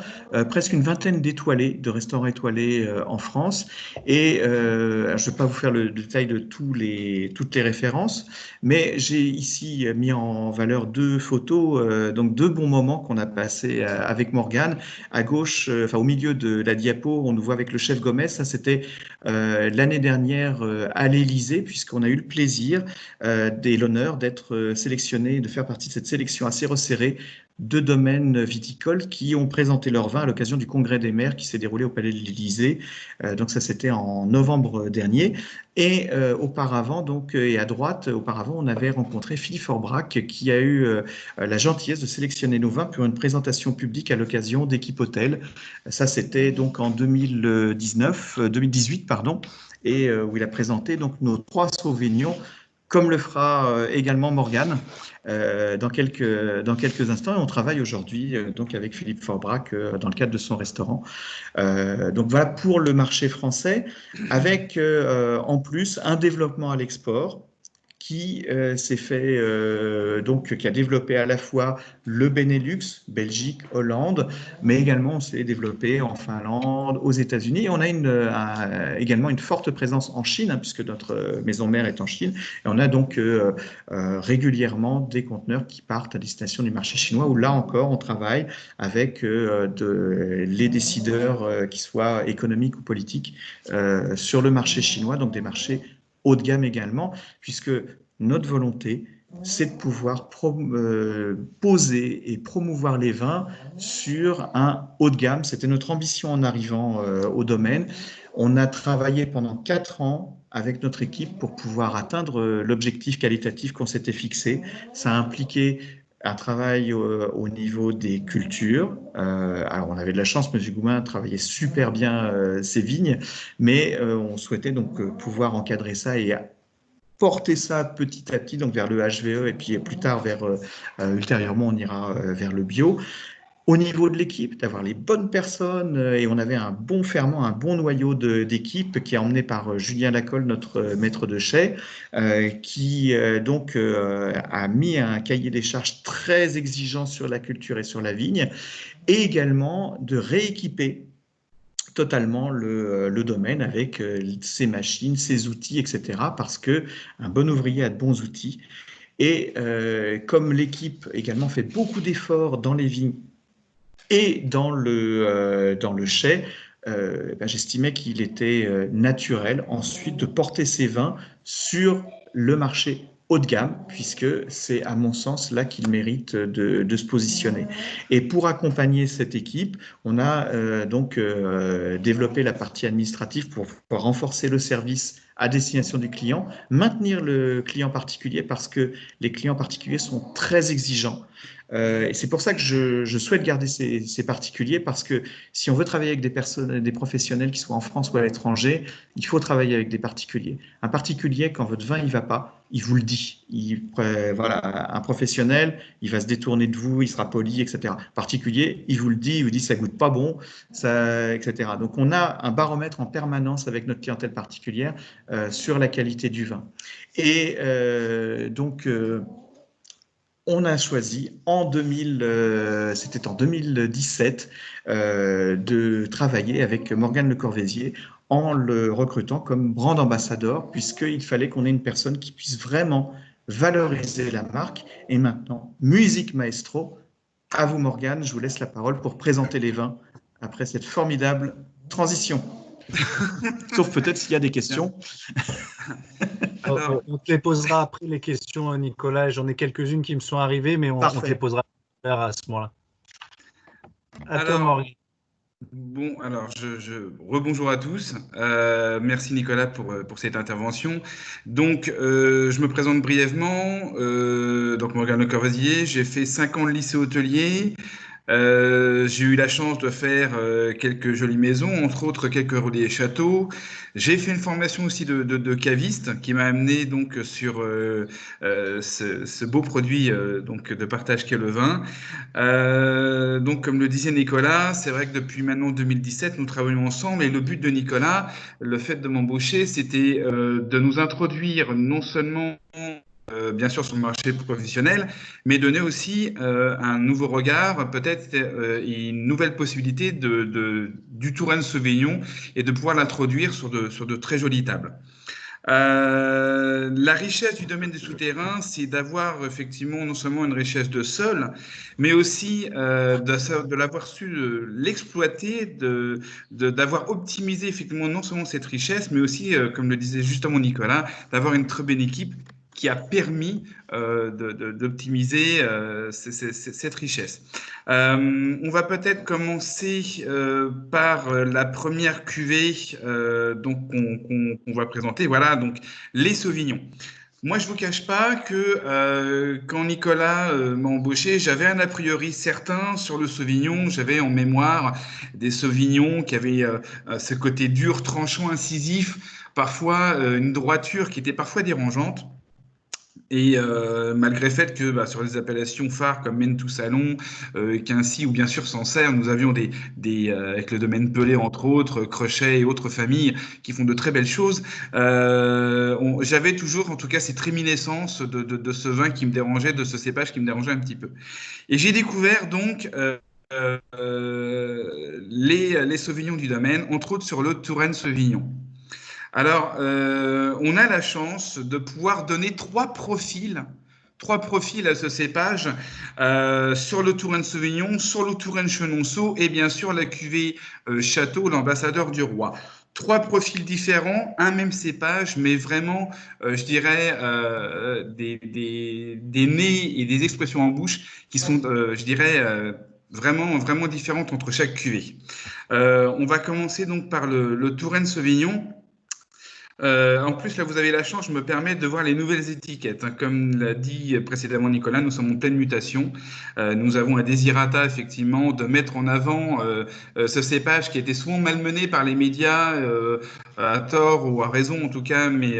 presque une vingtaine d'étoilés, de restaurants étoilés en France. Et je ne vais pas vous faire le détail de toutes les références, mais j'ai ici mis en valeur deux photos, donc deux bons moments qu'on a passés avec Morgane. À gauche, enfin au milieu de la diapo, on nous voit avec le chef Gomez. Ça, c'était l'année dernière à l'Élysée, puisqu'on a eu le plaisir et l'honneur d'être sélectionné, de faire partie de cette sélection assez resserrée de domaines viticoles qui ont présenté leur vin à l'occasion du Congrès des maires qui s'est déroulé au Palais de l'Élysée. Donc ça, c'était en novembre dernier. Et auparavant, donc, et à droite, auparavant, on avait rencontré Philippe Forbrac qui a eu la gentillesse de sélectionner nos vins pour une présentation publique à l'occasion d'Équipe Hôtel. Ça, c'était donc en 2018, pardon, et où il a présenté donc nos 3 Sauvignons, comme le fera également Morgane dans quelques instants. Et on travaille aujourd'hui donc avec Philippe Forbrac dans le cadre de son restaurant. Donc voilà pour le marché français, avec en plus un développement à l'export qui s'est fait, donc qui a développé à la fois le Benelux, Belgique, Hollande, mais également on s'est développé en Finlande, aux États-Unis. On a également une forte présence en Chine, hein, puisque notre maison mère est en Chine. Et on a donc régulièrement des conteneurs qui partent à destination du marché chinois, où là encore on travaille avec les décideurs, qui soient économiques ou politiques, sur le marché chinois, donc des marchés haut de gamme également, puisque notre volonté, c'est de pouvoir poser et promouvoir les vins sur un haut de gamme. C'était notre ambition en arrivant au domaine. On a travaillé pendant 4 ans avec notre équipe pour pouvoir atteindre l'objectif qualitatif qu'on s'était fixé. Ça a impliqué un travail au niveau des cultures. Alors, on avait de la chance, M. Goumin travaillait super bien ses vignes, mais on souhaitait donc pouvoir encadrer ça et porter ça petit à petit donc vers le HVE et puis plus tard ultérieurement on ira vers le bio. Au niveau de l'équipe, d'avoir les bonnes personnes, et on avait un bon ferment, un bon noyau d'équipe qui est emmené par Julien Lacolle, notre maître de chai, qui donc a mis un cahier des charges très exigeant sur la culture et sur la vigne, et également de rééquiper totalement le domaine avec ses machines, ses outils, etc. Parce que un bon ouvrier a de bons outils. Et comme l'équipe également fait beaucoup d'efforts dans les vignes et dans le chai, j'estimais qu'il était naturel ensuite de porter ces vins sur le marché haut de gamme, puisque c'est à mon sens là qu'il mérite de se positionner. Et pour accompagner cette équipe, on a donc développé la partie administrative pour renforcer le service à destination du client, maintenir le client particulier parce que les clients particuliers sont très exigeants. Et c'est pour ça que je souhaite garder ces particuliers, parce que si on veut travailler avec des professionnels qui soient en France ou à l'étranger, il faut travailler avec des particuliers. Un particulier, quand votre vin il va pas, il vous le dit. Voilà, un professionnel, il va se détourner de vous, il sera poli, etc. Particulier, il vous le dit, il vous dit ça goûte pas bon, ça, etc. Donc on a un baromètre en permanence avec notre clientèle particulière sur la qualité du vin. Et on a choisi c'était en 2017, de travailler avec Morgane Le Corvaisier en le recrutant comme brand ambassadeur, puisqu'il fallait qu'on ait une personne qui puisse vraiment valoriser la marque. Et maintenant, musique maestro, à vous Morgane, je vous laisse la parole pour présenter les vins après cette formidable transition. Sauf peut-être s'il y a des questions. On te les posera après les questions, Nicolas. J'en ai quelques-unes qui me sont arrivées, mais on te les posera à ce moment-là. À toi, Morgane. Bon, alors, rebonjour à tous. Merci Nicolas pour cette intervention. Donc, je me présente brièvement. Donc, Morgane Le Corvaisier, j'ai fait 5 ans de lycée hôtelier. J'ai eu la chance de faire quelques jolies maisons, entre autres quelques relais et châteaux. J'ai fait une formation aussi de caviste qui m'a amené donc sur ce beau produit donc de partage qu'est le vin. Donc, comme le disait Nicolas, c'est vrai que depuis maintenant 2017, nous travaillons ensemble et le but de Nicolas, le fait de m'embaucher, c'était de nous introduire non seulement bien sûr sur le marché professionnel, mais donner aussi un nouveau regard, peut-être une nouvelle possibilité du Touraine Sauvignon et de pouvoir l'introduire sur de très jolies tables. La richesse du domaine des souterrains, c'est d'avoir effectivement non seulement une richesse de sol, mais aussi de l'avoir su l'exploiter, d'avoir optimisé effectivement non seulement cette richesse, mais aussi, comme le disait justement Nicolas, d'avoir une très bonne équipe qui a permis d'optimiser cette richesse. On va peut-être commencer par la première cuvée donc qu'on va présenter. Voilà, donc les Sauvignons. Moi, je ne vous cache pas que quand Nicolas m'a embauché, j'avais un a priori certain sur le Sauvignon. J'avais en mémoire des Sauvignons qui avaient ce côté dur, tranchant, incisif, parfois une droiture qui était parfois dérangeante. Et malgré le fait que sur les appellations phares comme Menetou-Salon, Quincy ou bien sûr Sancerre, nous avions avec le domaine Pelé entre autres, Crochet et autres familles qui font de très belles choses, j'avais toujours en tout cas cette réminiscence de ce vin qui me dérangeait, de ce cépage qui me dérangeait un petit peu. Et j'ai découvert donc les Sauvignons du domaine, entre autres sur le Touraine Sauvignon. Alors, on a la chance de pouvoir donner trois profils à ce cépage sur le Touraine Sauvignon, sur le Touraine Chenonceau et bien sûr la cuvée Château, l'ambassadeur du roi. Trois profils différents, un même cépage, mais vraiment, je dirais, des nez et des expressions en bouche qui sont, je dirais, vraiment, vraiment différentes entre chaque cuvée. On va commencer donc par le Touraine Sauvignon. En plus, là, vous avez la chance, je me permets de voir les nouvelles étiquettes. Comme l'a dit précédemment Nicolas, nous sommes en pleine mutation. Nous avons un désirata, effectivement, de mettre en avant ce cépage qui était souvent malmené par les médias, à tort ou à raison en tout cas, mais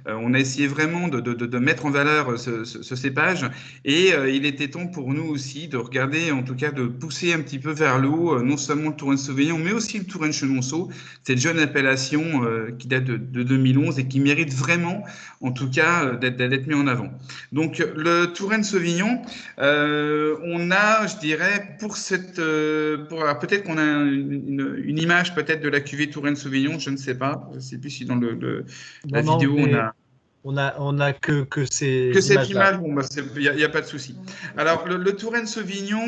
on a essayé vraiment de mettre en valeur ce cépage. Et il était temps pour nous aussi de regarder, en tout cas, de pousser un petit peu vers le haut, non seulement le Touraine Sauvignon, mais aussi le Touraine Chenonceau, cette jeune appellation qui date de 2011 et qui mérite vraiment, en tout cas, d'être mis en avant. Donc, le Touraine Sauvignon, on a, je dirais, peut-être qu'on a une image peut-être de la cuvée Touraine Sauvignon, je ne sais pas. Je ne sais plus si dans la vidéo, on a que ces que cette image, bon, il n'y a pas de souci. Alors, le Touraine Sauvignon,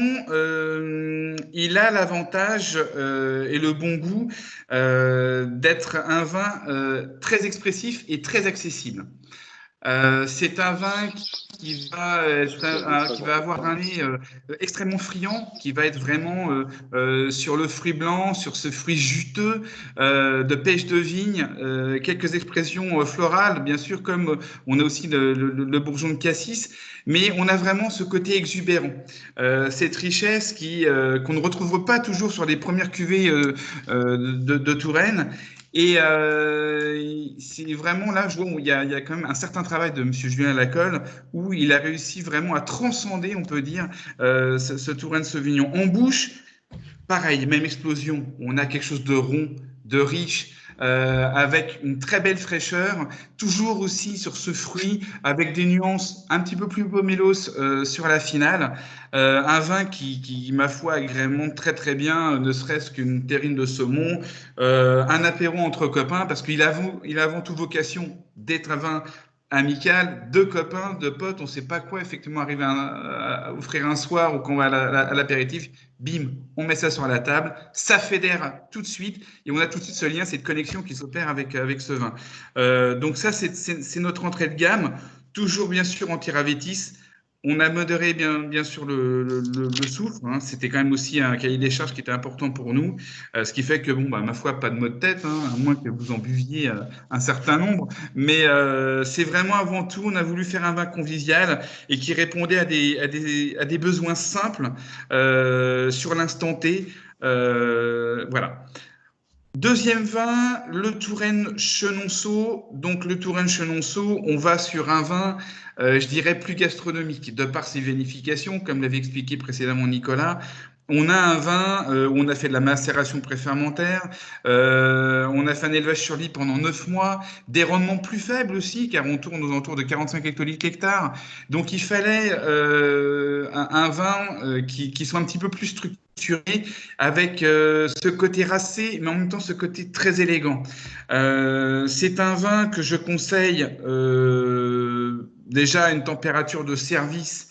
il a l'avantage et le bon goût d'être un vin très expressif et très accessible. C'est un vin qui va avoir un nez extrêmement friand, qui va être vraiment sur le fruit blanc, sur ce fruit juteux de pêche de vigne, quelques expressions florales, bien sûr, comme on a aussi le bourgeon de cassis, mais on a vraiment ce côté exubérant, cette richesse qu'on ne retrouve pas toujours sur les premières cuvées de Touraine. Et c'est vraiment là, je vois, où il y a quand même un certain travail de M. Julien Lacolle, où il a réussi vraiment à transcender, on peut dire, ce Touraine Sauvignon. En bouche, pareil, même explosion. On a quelque chose de rond, de riche, avec une très belle fraîcheur, toujours aussi sur ce fruit, avec des nuances un petit peu plus pomélos sur la finale. Un vin qui, ma foi, agrémente très très bien, ne serait-ce qu'une terrine de saumon, un apéro entre copains, parce qu'il a avant tout vocation d'être un vin amical, de copains, de potes, on ne sait pas quoi effectivement arriver à offrir un soir ou qu'on va à l'apéritif, bim, on met ça sur la table, ça fédère tout de suite et on a tout de suite ce lien, cette connexion qui s'opère avec ce vin. Donc ça, c'est notre entrée de gamme, toujours bien sûr anti-ravétis. On a modéré bien sûr le soufre, hein. C'était quand même aussi un cahier des charges qui était important pour nous, ce qui fait que, bon, ma foi, pas de mot de tête, hein, à moins que vous en buviez un certain nombre, mais c'est vraiment avant tout, on a voulu faire un vin convivial et qui répondait à des besoins simples sur l'instant T. Voilà. Deuxième vin, le Touraine Chenonceau. Donc le Touraine Chenonceau, on va sur un vin, je dirais, plus gastronomique, de par ses vinifications, comme l'avait expliqué précédemment Nicolas. On a un vin où on a fait de la macération préfermentaire, on a fait un élevage sur lit pendant 9 mois, des rendements plus faibles aussi, car on tourne aux alentours de 45 hectolitres l'hectare. Donc il fallait un vin qui soit un petit peu plus structuré, avec ce côté racé, mais en même temps ce côté très élégant. C'est un vin que je conseille déjà à une température de service,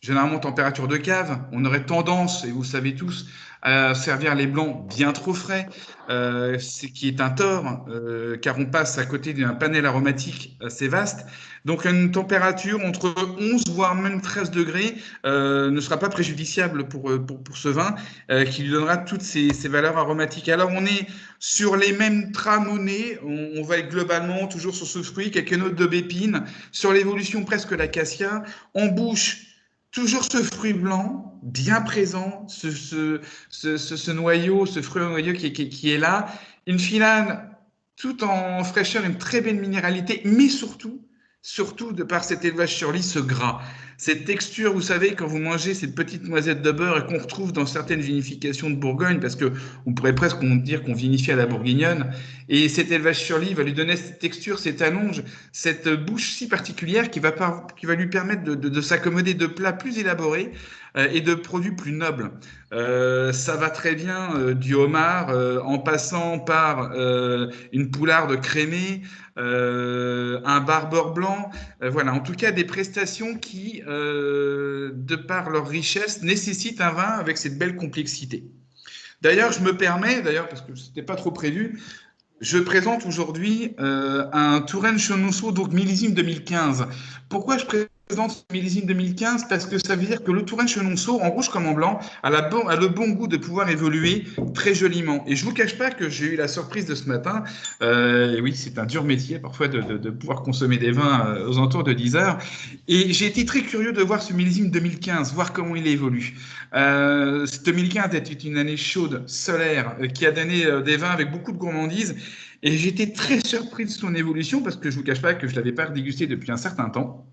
généralement température de cave. On aurait tendance, et vous savez tous, à servir les blancs bien trop frais, ce qui est un tort, car on passe à côté d'un panel aromatique assez vaste. Donc une température entre 11 voire même 13 degrés ne sera pas préjudiciable pour ce vin, qui lui donnera toutes ces valeurs aromatiques. Alors on est sur les mêmes trames au nez, on va être globalement toujours sur ce fruit, quelques notes de bépine, sur l'évolution presque l'acacia, en bouche. Toujours ce fruit blanc, bien présent, ce noyau, ce fruit au noyau qui est là. Une finale tout en fraîcheur, une très belle minéralité, mais surtout de par cet élevage sur lit, ce gras. Cette texture, vous savez, quand vous mangez cette petite noisette de beurre et qu'on retrouve dans certaines vinifications de Bourgogne, parce qu'on pourrait presque dire qu'on vinifie à la bourguignonne, et cet élevage sur lit va lui donner cette texture, cette allonge, cette bouche si particulière qui va lui permettre de s'accommoder de plats plus élaborés et de produits plus nobles. Ça va très bien du homard en passant par une poularde crémée, un barbeur blanc, voilà, en tout cas des prestations qui, de par leur richesse, nécessitent un vin avec cette belle complexité. D'ailleurs, je me permets, parce que ce n'était pas trop prévu, je présente aujourd'hui un Touraine Chenonceau, donc millésime 2015. Pourquoi je présente ce millésime 2015? Parce que ça veut dire que le Touraine Chenonceau, en rouge comme en blanc, a le bon goût de pouvoir évoluer très joliment. Et je ne vous cache pas que j'ai eu la surprise de ce matin. Et oui, c'est un dur métier parfois de pouvoir consommer des vins aux alentours de 10 heures. Et j'ai été très curieux de voir ce millésime 2015, voir comment il évolue. 2015 était une année chaude, solaire, qui a donné des vins avec beaucoup de gourmandise. Et j'étais très surpris de son évolution parce que je ne vous cache pas que je ne l'avais pas dégusté depuis un certain temps.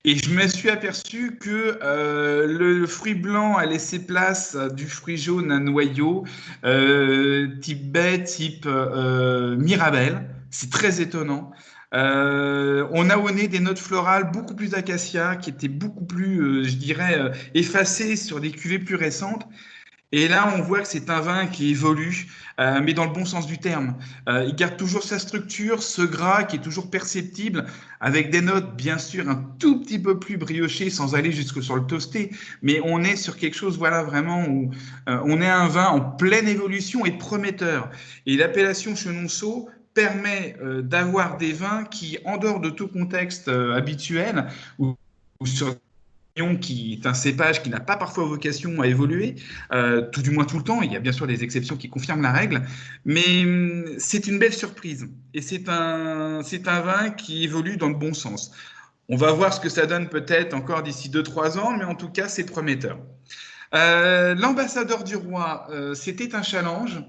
Et je me suis aperçu que le fruit blanc a laissé place du fruit jaune à noyau, type baie, type mirabelle. C'est très étonnant. On a au nez des notes florales beaucoup plus acacia, qui étaient beaucoup plus, je dirais, effacées sur des cuvées plus récentes. Et là, on voit que c'est un vin qui évolue, mais dans le bon sens du terme. Il garde toujours sa structure, ce gras qui est toujours perceptible, avec des notes, bien sûr, un tout petit peu plus briochées, sans aller jusque sur le toasté. Mais on est sur quelque chose, voilà, vraiment, où on est un vin en pleine évolution et prometteur. Et l'appellation Chenonceau permet d'avoir des vins qui, en dehors de tout contexte habituel, ou sur qui est un cépage qui n'a pas parfois vocation à évoluer, tout du moins tout le temps. Il y a bien sûr des exceptions qui confirment la règle, mais c'est une belle surprise. Et c'est un vin qui évolue dans le bon sens. On va voir ce que ça donne peut-être encore d'ici 2-3 ans, mais en tout cas, c'est prometteur. L'ambassadeur du roi, c'était un challenge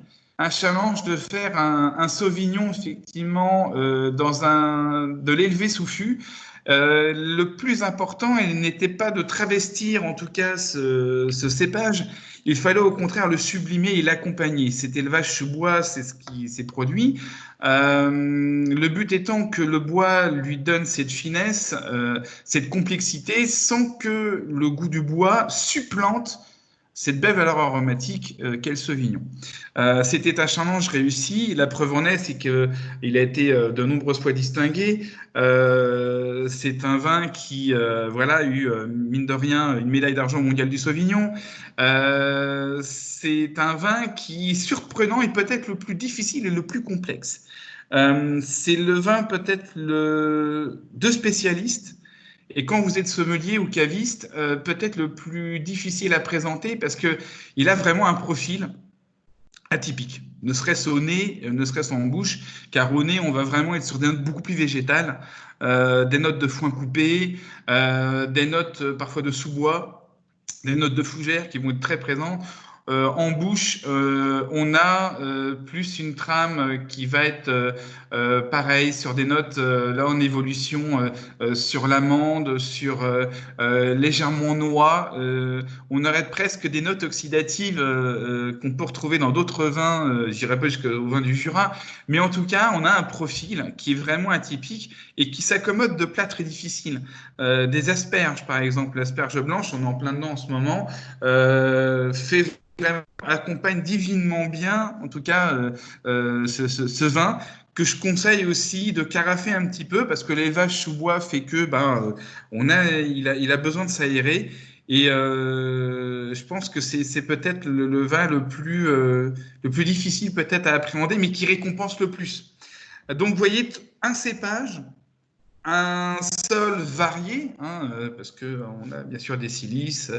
de faire un Sauvignon, effectivement, de l'élevé sous fût. Le plus important, il n'était pas de travestir, en tout cas, ce cépage. Il fallait au contraire le sublimer et l'accompagner. Cet élevage sous bois, c'est ce qui s'est produit. Le but étant que le bois lui donne cette finesse, cette complexité, sans que le goût du bois supplante cette belle valeur aromatique qu'est le Sauvignon. C'était un challenge réussi. La preuve en est, c'est qu'il a été de nombreuses fois distingué. C'est un vin qui a eu, mine de rien, une médaille d'argent mondiale du Sauvignon. C'est un vin qui est surprenant et peut-être le plus difficile et le plus complexe. C'est le vin peut-être de spécialistes. Et quand vous êtes sommelier ou caviste, peut-être le plus difficile à présenter parce qu'il a vraiment un profil atypique, ne serait-ce au nez, ne serait-ce en bouche, car au nez, on va vraiment être sur des notes beaucoup plus végétales, des notes de foin coupé, des notes parfois de sous-bois, des notes de fougère qui vont être très présentes. En bouche, on a plus une trame qui va être pareil sur des notes là en évolution sur l'amande, sur légèrement noix. On aurait presque des notes oxydatives qu'on peut retrouver dans d'autres vins, je dirais pas jusqu'au vin du Jura, mais en tout cas, on a un profil qui est vraiment atypique et qui s'accommode de plats très difficiles. Des asperges, par exemple, l'asperge blanche, on est en plein dedans en ce moment, accompagne divinement bien, en tout cas, ce vin, que je conseille aussi de carafer un petit peu, parce que l'élevage sous bois fait que il a besoin de s'aérer. Et je pense que c'est peut-être le vin le plus difficile peut-être à appréhender, mais qui récompense le plus. Donc, vous voyez, un cépage, un sol varié, parce qu'on a bien sûr des silices,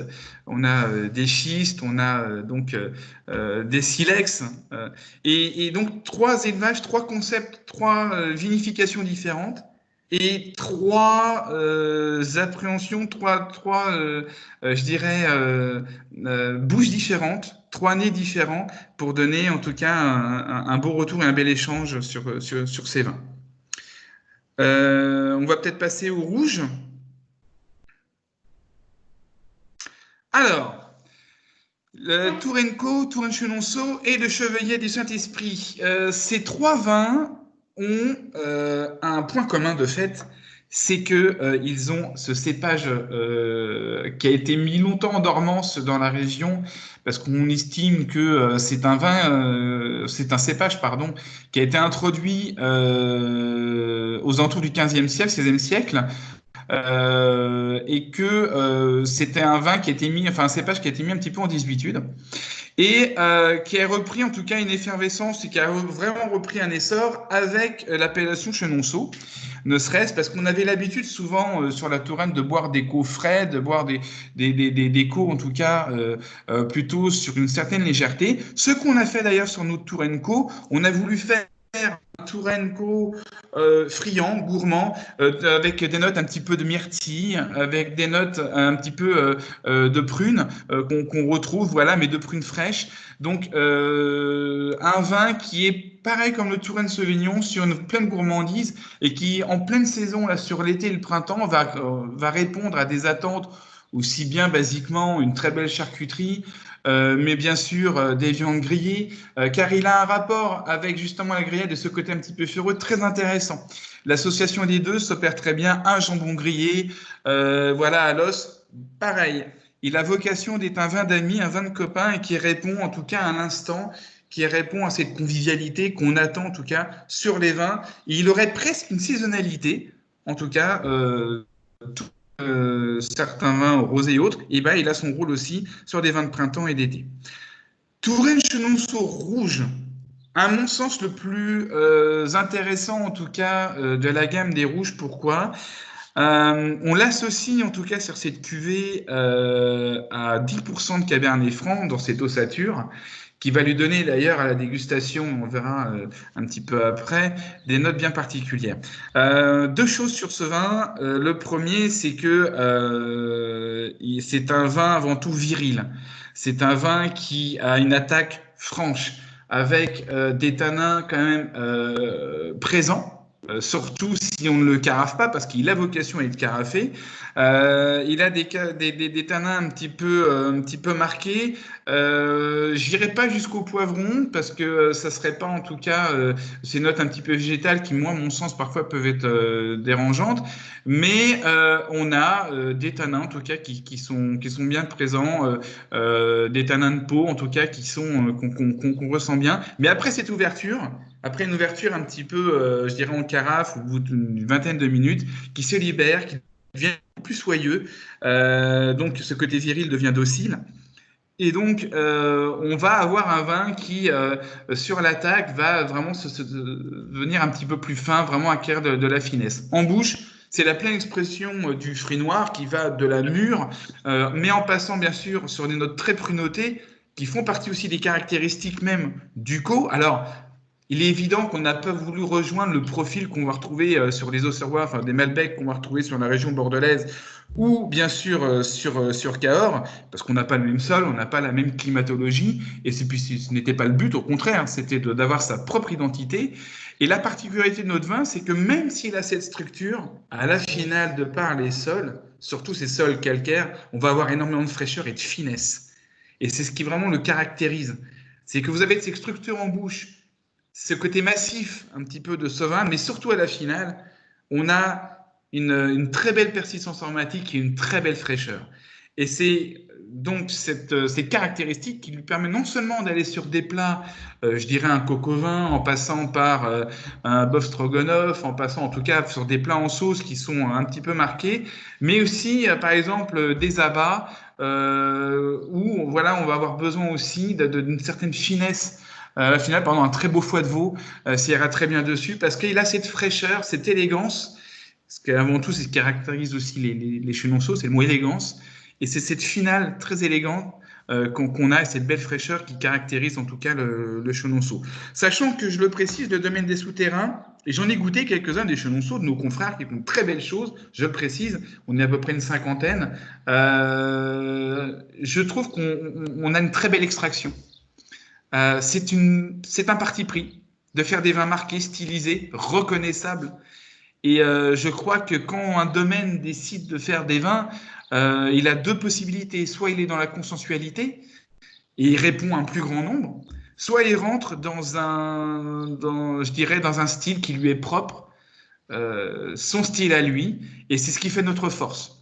on a des schistes, on a donc des silex, et donc 3 élevages, 3 concepts, 3 vinifications différentes, et 3 appréhensions, 3 je dirais, bouches différentes, 3 nez différents, pour donner en tout cas un beau retour et un bel échange sur ces vins. On va peut-être passer au rouge. Alors, le Tourenco, Touren-Chenonceau et le Chevalier du Saint-Esprit. Ces 3 vins ont un point commun de fait, c'est qu'ils ont ce cépage qui a été mis longtemps en dormance dans la région, parce qu'on estime que c'est un cépage, qui a été introduit aux alentours du 15e siècle, 16e siècle, et que c'était un cépage qui a été mis un petit peu en désuétude, et qui a repris en tout cas une effervescence et qui a vraiment repris un essor avec l'appellation Chenonceau, ne serait-ce parce qu'on avait l'habitude souvent sur la Touraine de boire des co frais, de boire des co en tout cas plutôt sur une certaine légèreté. Ce qu'on a fait d'ailleurs sur notre Tourenco, on a voulu faire un Tourenco friand, gourmand, avec des notes un petit peu de myrtille, avec des notes un petit peu de prunes qu'on retrouve, voilà, mais de prunes fraîches. Donc, un vin qui est pareil comme le Touraine Sauvignon, sur une pleine gourmandise et qui, en pleine saison, là, sur l'été et le printemps, va répondre à des attentes aussi bien basiquement une très belle charcuterie, mais bien sûr des viandes grillées, car il a un rapport avec justement la grillade de ce côté un petit peu fureux très intéressant. L'association des deux s'opère très bien, un jambon grillé, voilà, à l'os, pareil. Il a vocation d'être un vin d'amis, un vin de copains, et qui répond en tout cas à l'instant, qui répond à cette convivialité qu'on attend en tout cas sur les vins. Et il aurait presque une saisonnalité, en tout cas, certains vins rosés et autres, et ben, il a son rôle aussi sur des vins de printemps et d'été. Touraine-Chenonceau rouge. À mon sens, le plus intéressant, en tout cas, de la gamme des rouges. Pourquoi? On l'associe, en tout cas, sur cette cuvée à 10% de Cabernet Franc dans cette ossature, qui va lui donner d'ailleurs à la dégustation, on verra un petit peu après, des notes bien particulières. Deux choses sur ce vin. Le premier, c'est que c'est un vin avant tout viril. C'est un vin qui a une attaque franche, avec des tanins quand même présents. Surtout si on ne le carafe pas, parce qu'il a vocation à être carafé. Il a des tanins un petit peu marqués. J'irai pas jusqu'au poivron, parce que ça serait pas en tout cas ces notes un petit peu végétales qui, moi, à mon sens, parfois peuvent être dérangeantes. Mais on a des tanins en tout cas qui sont bien présents, des tanins de peau en tout cas qu'on ressent bien. Mais après cette ouverture, après une ouverture un petit peu, je dirais en carafe, au bout d'une vingtaine de minutes, qui se libère, qui devient plus soyeux. Donc ce côté viril devient docile. Et donc, on va avoir un vin qui, sur l'attaque, va vraiment devenir un petit peu plus fin, vraiment acquérir de la finesse. En bouche, c'est la pleine expression du fruit noir qui va de la mûre, mais en passant bien sûr sur des notes très prunotées, qui font partie aussi des caractéristiques même du co. Alors, il est évident qu'on n'a pas voulu rejoindre le profil qu'on va retrouver sur les Auxerrois, enfin des Malbecs qu'on va retrouver sur la région bordelaise ou bien sûr sur Cahors, parce qu'on n'a pas le même sol, on n'a pas la même climatologie, et ce n'était pas le but, au contraire, c'était d'avoir sa propre identité. Et la particularité de notre vin, c'est que même s'il a cette structure, à la finale, de par les sols, surtout ces sols calcaires, on va avoir énormément de fraîcheur et de finesse. Et c'est ce qui vraiment le caractérise. C'est que vous avez cette structure en bouche, ce côté massif un petit peu de ce vin, mais surtout à la finale, on a une très belle persistance aromatique et une très belle fraîcheur. Et c'est donc ces caractéristiques qui lui permettent non seulement d'aller sur des plats, je dirais un coq au vin, en passant par un bœuf stroganoff, en passant en tout cas sur des plats en sauce qui sont un petit peu marqués, mais aussi par exemple des abats où voilà, on va avoir besoin aussi d'une certaine finesse. À la finale, pardon, un très beau foie de veau s'y ira très bien dessus parce qu'il a cette fraîcheur, cette élégance. Ce qu'avant tout, c'est ce qui caractérise aussi les chenonceaux, c'est le mot élégance. Et c'est cette finale très élégante qu'on a et cette belle fraîcheur qui caractérise en tout cas le chenonceau. Sachant que, je le précise, le domaine des souterrains, et j'en ai goûté quelques-uns des chenonceaux de nos confrères qui font de très belles choses, je le précise, on est à peu près une cinquantaine. Je trouve qu'on a une très belle extraction. C'est un parti pris de faire des vins marqués, stylisés, reconnaissables. Et je crois que quand un domaine décide de faire des vins, il a deux possibilités. Soit il est dans la consensualité et il répond à un plus grand nombre, soit il rentre dans un style qui lui est propre, son style à lui, et c'est ce qui fait notre force.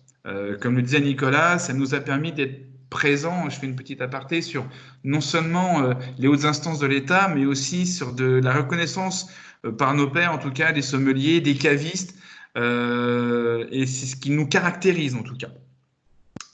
Comme le disait Nicolas, ça nous a permis d'être présents, je fais une petite aparté, sur non seulement les hautes instances de l'État, mais aussi sur de la reconnaissance par nos pairs, en tout cas, des sommeliers, des cavistes, et c'est ce qui nous caractérise, en tout cas.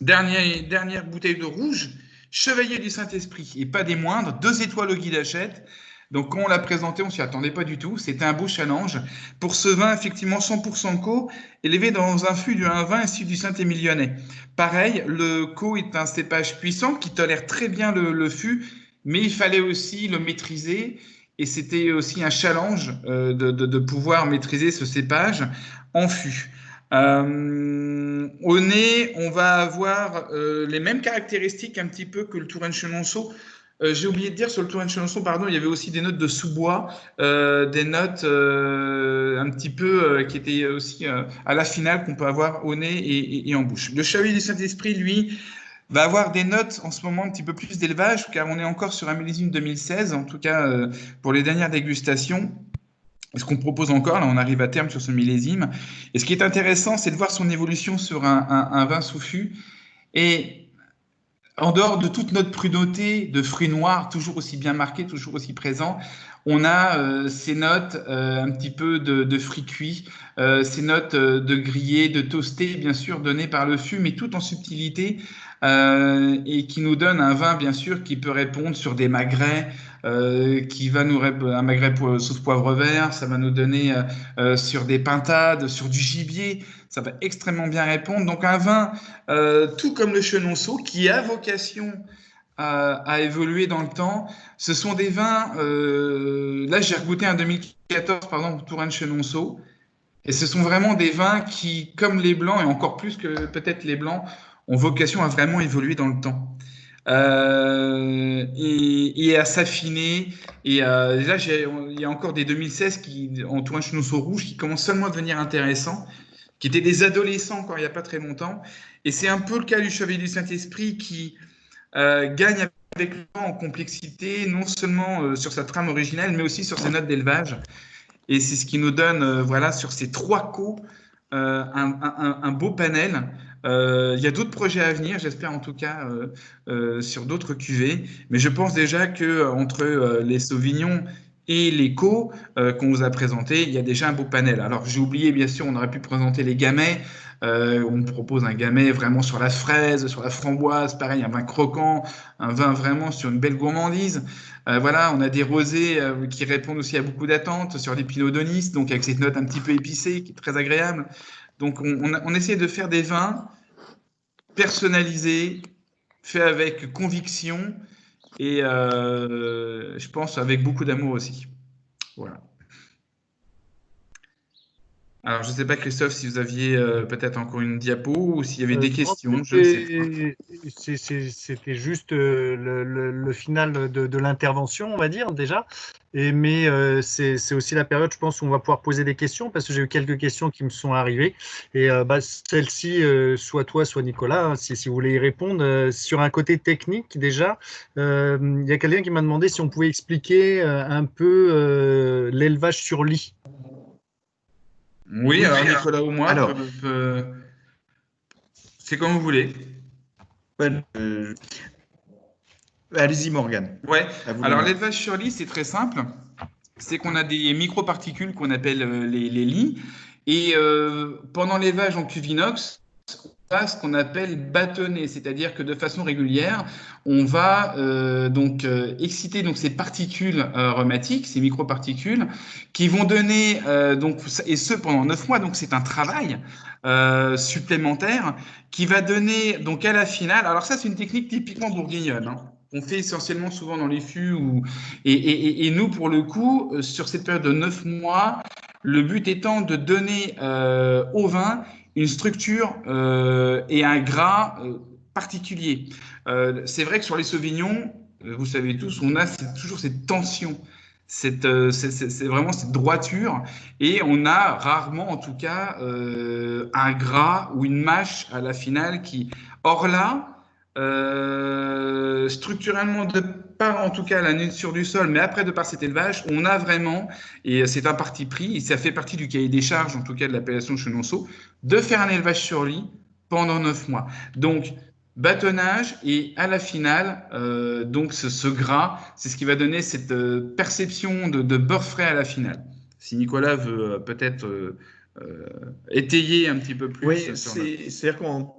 Dernière bouteille de rouge, Chevalier du Saint-Esprit, et pas des moindres, 2 étoiles au guide Hachette. Donc, quand on l'a présenté, on s'y attendait pas du tout. C'était un beau challenge. Pour ce vin, effectivement, 100% co, élevé dans un fût d'un vin issu du Saint-Émilionnais. Pareil, le co est un cépage puissant qui tolère très bien le fût, mais il fallait aussi le maîtriser. Et c'était aussi un challenge de pouvoir maîtriser ce cépage en fût. Au nez, on va avoir les mêmes caractéristiques un petit peu que le Touraine-Chenonceau. J'ai oublié de dire sur le Touraine-Chenonceau, pardon, il y avait aussi des notes de sous-bois, des notes un petit peu qui étaient aussi à la finale qu'on peut avoir au nez et en bouche. Le Chevalier du Saint-Esprit, lui, va avoir des notes en ce moment un petit peu plus d'élevage, car on est encore sur un millésime 2016, en tout cas pour les dernières dégustations. Et ce qu'on propose encore, là on arrive à terme sur ce millésime. Et ce qui est intéressant, c'est de voir son évolution sur un vin sous fût. Et en dehors de toute notre prudeauté de fruits noirs, toujours aussi bien marqués, toujours aussi présents, on a ces notes un petit peu de fruits cuits, ces notes de grillés, de toastés, bien sûr, données par le fût, mais tout en subtilité, et qui nous donne un vin, bien sûr, qui peut répondre sur des magrets, qui va nous un magret sauce poivre vert, ça va nous donner sur des pintades, sur du gibier, ça va extrêmement bien répondre. Donc un vin, tout comme le Chenonceau, qui a vocation à évoluer dans le temps. Ce sont des vins, là j'ai goûté un 2014, par exemple, Touraine Chenonceau, et ce sont vraiment des vins qui, comme les blancs, et encore plus que peut-être les blancs, ont vocation à vraiment évoluer dans le temps. Et à s'affiner. Et là, il y a encore des 2016 en Touraine Chenonceau rouge qui commencent seulement à devenir intéressants, qui étaient des adolescents encore il n'y a pas très longtemps. Et c'est un peu le cas du Chevalier du Saint-Esprit qui gagne avec le temps en complexité, non seulement sur sa trame originelle, mais aussi sur ses notes d'élevage. Et c'est ce qui nous donne, voilà, sur ces 3 cots, un beau panel. Il y a d'autres projets à venir, j'espère en tout cas, sur d'autres cuvées. Mais je pense déjà qu'entre les Sauvignons et les cots qu'on vous a présentés, il y a déjà un beau panel. Alors j'ai oublié, bien sûr, on aurait pu présenter les gamets. On propose un gamay vraiment sur la fraise, sur la framboise, pareil, un vin croquant, un vin vraiment sur une belle gourmandise. Voilà, on a des rosés qui répondent aussi à beaucoup d'attentes sur les Pinot Donis, donc avec cette note un petit peu épicée qui est très agréable. Donc on essaie de faire des vins personnalisés, faits avec conviction et je pense avec beaucoup d'amour aussi. Voilà. Alors, je ne sais pas, Christophe, si vous aviez peut-être encore une diapo ou s'il y avait des questions, je ne sais pas. C'était juste le final de l'intervention, on va dire, déjà. Mais c'est aussi la période, je pense, où on va pouvoir poser des questions, parce que j'ai eu quelques questions qui me sont arrivées. Et celle-ci, soit toi, soit Nicolas, hein, si vous voulez y répondre. Sur un côté technique, déjà, il y a quelqu'un qui m'a demandé si on pouvait expliquer un peu l'élevage sur lit. Oui, alors Nicolas ou moi, c'est comme vous voulez. Allez-y, Morgane. Ouais. Alors l'élevage sur lit, c'est très simple. C'est qu'on a des microparticules qu'on appelle les lits. Et pendant l'élevage en cuve inox, on a ce qu'on appelle bâtonner, c'est-à-dire que de façon régulière, on va exciter donc ces particules aromatiques, ces microparticules, qui vont donner et ce pendant 9 mois. Donc c'est un travail supplémentaire qui va donner donc à la finale. Alors ça, c'est une technique typiquement bourguignonne, hein. On fait essentiellement souvent dans les fûts. Et nous, pour le coup, sur cette période de 9 mois, le but étant de donner au vin une structure et un gras particulier. C'est vrai que sur les sauvignons, vous savez tous, on a toujours cette tension, c'est vraiment cette droiture, et on a rarement, en tout cas, un gras ou une mâche à la finale qui... Or là, structurellement, de par en tout cas la nature du sol, mais après de par cet élevage, on a vraiment, et c'est un parti pris, et ça fait partie du cahier des charges, en tout cas de l'appellation Chenonceau, de faire un élevage sur lit pendant 9 mois. Donc, bâtonnage, et à la finale, donc ce gras, c'est ce qui va donner cette perception de beurre frais à la finale. Si Nicolas veut peut-être étayer un petit peu plus. Oui, c'est-à-dire qu'on...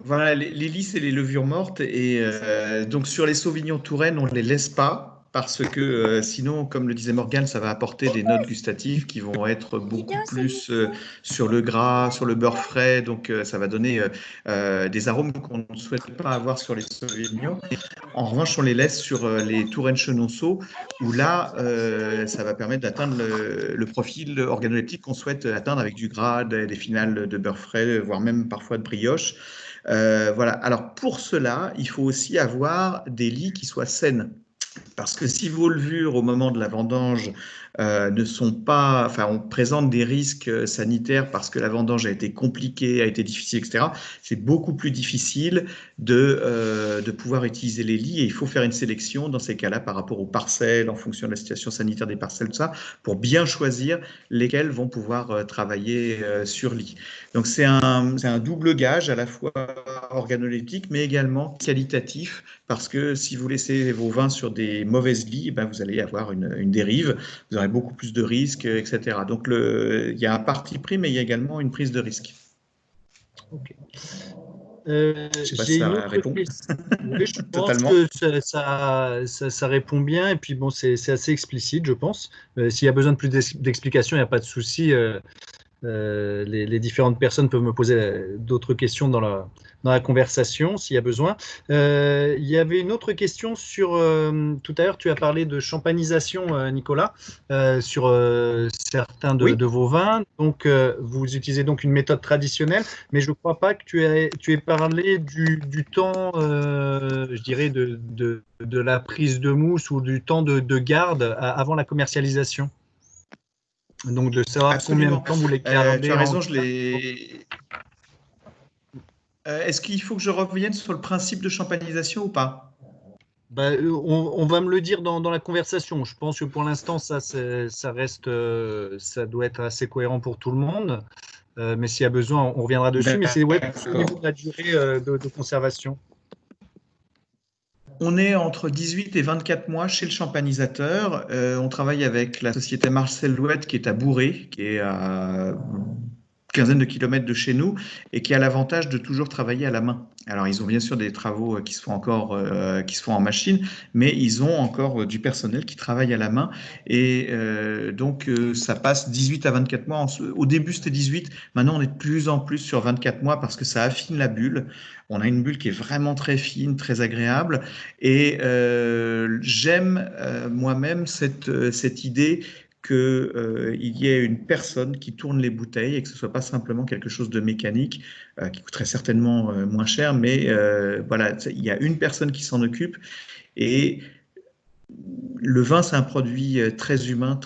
Voilà, les lits, c'est les levures mortes. Et donc, sur les Sauvignons Touraine, on ne les laisse pas parce que sinon, comme le disait Morgane, ça va apporter des notes gustatives qui vont être beaucoup plus sur le gras, sur le beurre frais. Donc, ça va donner des arômes qu'on ne souhaite pas avoir sur les Sauvignons. En revanche, on les laisse sur les Touraine Chenonceau, où là, ça va permettre d'atteindre le profil organoleptique qu'on souhaite atteindre avec du gras, des finales de beurre frais, voire même parfois de brioche. Voilà. Alors pour cela, il faut aussi avoir des lits qui soient saines. Parce que si vos levures au moment de la vendange ne sont pas, enfin, on présente des risques sanitaires parce que la vendange a été compliquée, a été difficile, etc., c'est beaucoup plus difficile de pouvoir utiliser les lits, et il faut faire une sélection dans ces cas-là par rapport aux parcelles, en fonction de la situation sanitaire des parcelles, tout ça, pour bien choisir lesquelles vont pouvoir travailler sur lit. Donc c'est un double gage, à la fois organoleptique, mais également qualitatif, parce que si vous laissez vos vins sur des mauvaises lits, ben vous allez avoir une dérive, vous aurez beaucoup plus de risques, etc. Donc il y a un parti pris, mais il y a également une prise de risque. Ok. Je sais pas si J'ai une ça autre répond question. Oui, je pense totalement. que ça répond bien. Et puis, bon, c'est assez explicite, je pense. S'il y a besoin de plus d'explications, il n'y a pas de souci. Les différentes personnes peuvent me poser d'autres questions dans la conversation s'il y a besoin. Il y avait une autre question sur, tout à l'heure, tu as parlé de champanisation, Nicolas, sur certains Oui. de vos vins. Donc, vous utilisez donc une méthode traditionnelle, mais je ne crois pas que tu aies parlé du temps, je dirais, de la prise de mousse ou du temps de garde avant la commercialisation. Donc, de savoir combien de Absolument. temps vous les Tu gardez as en raison, est-ce qu'il faut que je revienne sur le principe de champanisation ou pas? on va me le dire dans la conversation. Je pense que pour l'instant, ça reste, ça doit être assez cohérent pour tout le monde. Mais s'il y a besoin, on reviendra dessus. Mais c'est ouais, au niveau de D'accord. la durée de conservation. On est entre 18 et 24 mois chez le champanisateur. On travaille avec la société Marcel Louette qui est à Bourré, qui est à une quinzaine de kilomètres de chez nous et qui a l'avantage de toujours travailler à la main. Alors, ils ont bien sûr des travaux qui se font encore, qui se font en machine, mais ils ont encore du personnel qui travaille à la main. Et donc, ça passe 18 à 24 mois. Au début, c'était 18. Maintenant, on est de plus en plus sur 24 mois parce que ça affine la bulle. On a une bulle qui est vraiment très fine, très agréable. Et j'aime moi-même cette idée qu'il y ait une personne qui tourne les bouteilles et que ce ne soit pas simplement quelque chose de mécanique qui coûterait certainement moins cher, mais voilà, il y a une personne qui s'en occupe et le vin, c'est un produit très humain,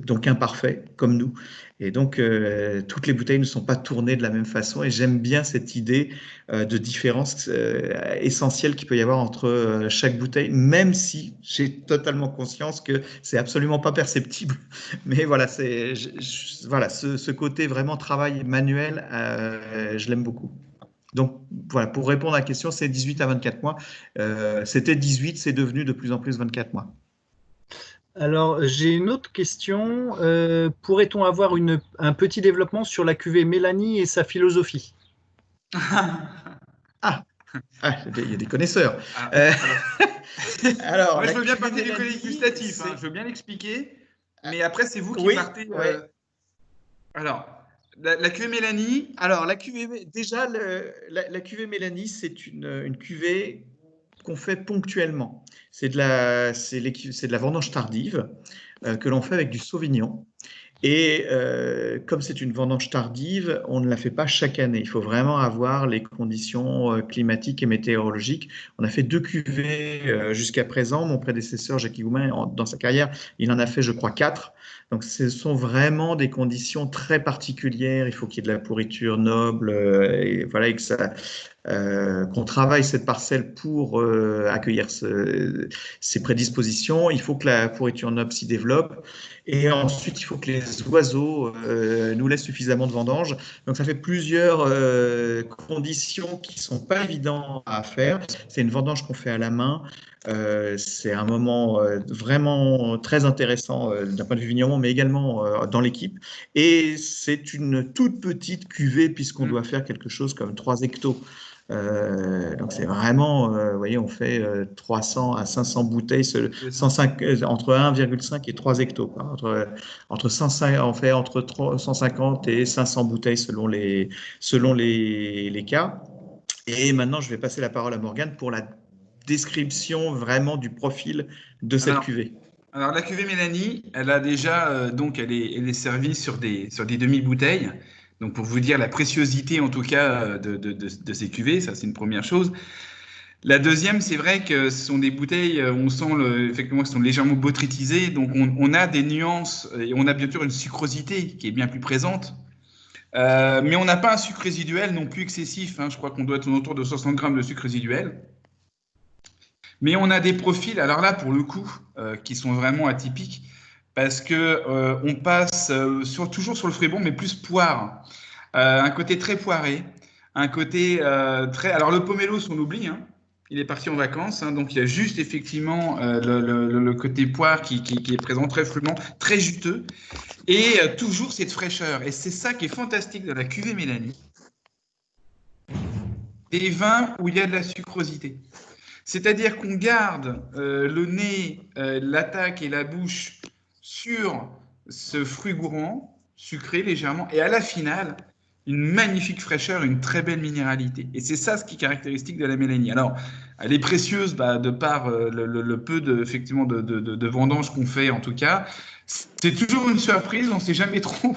donc imparfait, comme nous. Et donc, toutes les bouteilles ne sont pas tournées de la même façon. Et j'aime bien cette idée de différence essentielle qu'il peut y avoir entre chaque bouteille, même si j'ai totalement conscience que c'est absolument pas perceptible. Mais voilà, voilà, ce côté vraiment travail manuel, je l'aime beaucoup. Donc voilà, pour répondre à la question, c'est 18 à 24 mois. C'était 18, c'est devenu de plus en plus 24 mois. Alors, j'ai une autre question. Pourrait-on avoir un petit développement sur la cuvée Mélanie et sa philosophie? Ah, il y a des connaisseurs. Alors, moi, la je veux bien cuvée partir du Mélanie, côté gustatif, je veux bien l'expliquer, mais après, c'est vous qui oui, partez. ouais. Alors, la cuvée Mélanie. Alors, la cuvée, déjà, la cuvée Mélanie, c'est une cuvée qu'on fait ponctuellement. C'est de la vendange tardive que l'on fait avec du Sauvignon. Et comme c'est une vendange tardive, on ne la fait pas chaque année. Il faut vraiment avoir les conditions climatiques et météorologiques. On a fait 2 cuvées jusqu'à présent. Mon prédécesseur, Jacques Higoumin, dans sa carrière, il en a fait, je crois, 4. Donc, ce sont vraiment des conditions très particulières. Il faut qu'il y ait de la pourriture noble et voilà, et que ça, qu'on travaille cette parcelle pour accueillir ces prédispositions. Il faut que la pourriture noble s'y développe. Et ensuite, il faut que les oiseaux nous laissent suffisamment de vendanges. Donc, ça fait plusieurs conditions qui ne sont pas évidentes à faire. C'est une vendange qu'on fait à la main. C'est un moment vraiment très intéressant d'un point de vue vigneron, mais également dans l'équipe. Et c'est une toute petite cuvée puisqu'on doit faire quelque chose comme 3 hectos. Donc c'est vraiment, vous voyez, on fait 300 à 500 bouteilles, 105, entre 1,5 et 3 hectos. Entre 105, on fait entre 150 et 500 bouteilles selon les cas. Et maintenant, je vais passer la parole à Morgane pour la description vraiment du profil de cette cuvée. Alors la cuvée Mélanie, elle a déjà, donc elle est servie sur des demi-bouteilles. Donc pour vous dire la préciosité en tout cas de ces cuvées, ça c'est une première chose. La deuxième, c'est vrai que ce sont des bouteilles, on sent effectivement qu'elles sont légèrement botrytisées, donc on a des nuances et on a bien sûr une sucrosité qui est bien plus présente. Mais on n'a pas un sucre résiduel non plus excessif, hein. Je crois qu'on doit être autour de 60 grammes de sucre résiduel. Mais on a des profils, alors là pour le coup, qui sont vraiment atypiques, parce que on passe toujours sur le fruit bon, mais plus poire. Un côté très poiré, un côté très... Alors le pomelo, on oublie, hein. Il est parti en vacances, hein, donc il y a juste effectivement le côté poire qui est présent, très flument, très juteux, et toujours cette fraîcheur. Et c'est ça qui est fantastique de la cuvée Mélanie. des vins où il y a de la sucrosité. C'est-à-dire qu'on garde le nez, l'attaque et la bouche sur ce fruit gourmand, sucré légèrement, et à la finale, une magnifique fraîcheur, une très belle minéralité. Et c'est ça ce qui est caractéristique de la Mélanie. Alors, elle est précieuse de par le peu effectivement de vendanges qu'on fait en tout cas. C'est toujours une surprise, on ne sait jamais trop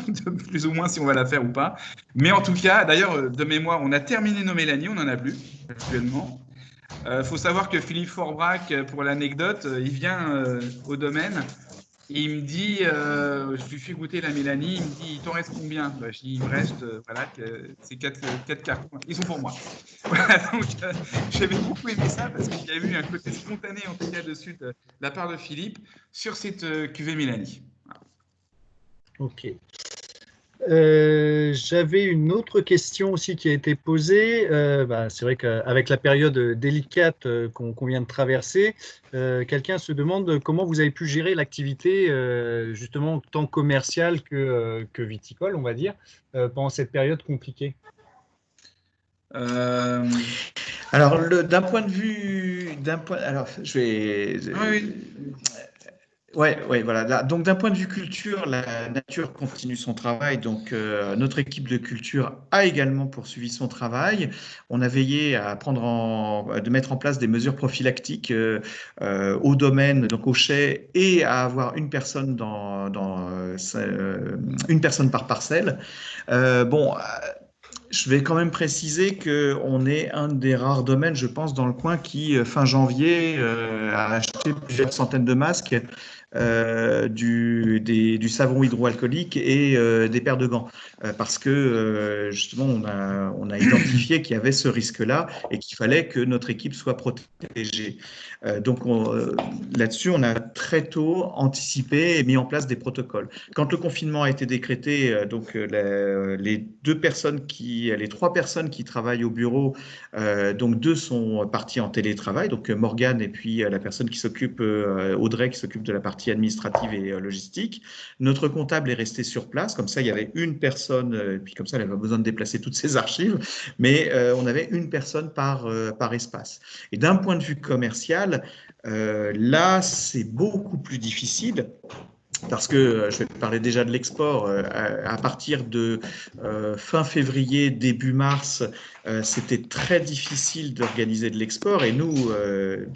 plus ou moins si on va la faire ou pas. Mais en tout cas, d'ailleurs, de mémoire, on a terminé nos Mélanies, on n'en a plus actuellement. Faut savoir que Philippe Forbrac, pour l'anecdote, il vient au domaine et il me dit, je lui fais goûter la Mélanie, il me dit, il t'en reste combien? Je dis, il me reste, voilà, ces 4 cartons, ils sont pour moi. Voilà, donc j'avais beaucoup aimé ça parce qu'il y avait eu un côté spontané, en tout cas, dessus de la part de Philippe sur cette cuvée Mélanie. Voilà. Ok. J'avais une autre question aussi qui a été posée. C'est vrai qu'avec la période délicate qu'on vient de traverser, quelqu'un se demande comment vous avez pu gérer l'activité justement tant commerciale que viticole, on va dire, pendant cette période compliquée. Alors, d'un point de vue, alors je vais. Oui. Ouais, voilà. Donc, d'un point de vue culture, la nature continue son travail. Donc, notre équipe de culture a également poursuivi son travail. On a veillé à de mettre en place des mesures prophylactiques au domaine, donc au chai, et à avoir une personne une personne par parcelle. Je vais quand même préciser qu'on est un des rares domaines, je pense, dans le coin qui, fin janvier, a acheté plusieurs centaines de masques, du savon hydroalcoolique et des paires de gants. Parce que, justement, on a identifié qu'il y avait ce risque-là et qu'il fallait que notre équipe soit protégée. Donc, là-dessus, on a très tôt anticipé et mis en place des protocoles. Quand le confinement a été décrété, les trois personnes qui travaillent au bureau, donc 2 sont partis en télétravail, donc Morgane et puis la personne qui s'occupe, Audrey, qui s'occupe de la partie administrative et logistique. Notre comptable est resté sur place, comme ça il y avait une personne, et puis comme ça elle n'avait pas besoin de déplacer toutes ses archives, mais on avait une personne par espace. Et d'un point de vue commercial, là c'est beaucoup plus difficile. Parce que je vais parler déjà de l'export, à partir de fin février, début mars, c'était très difficile d'organiser de l'export. Et nous,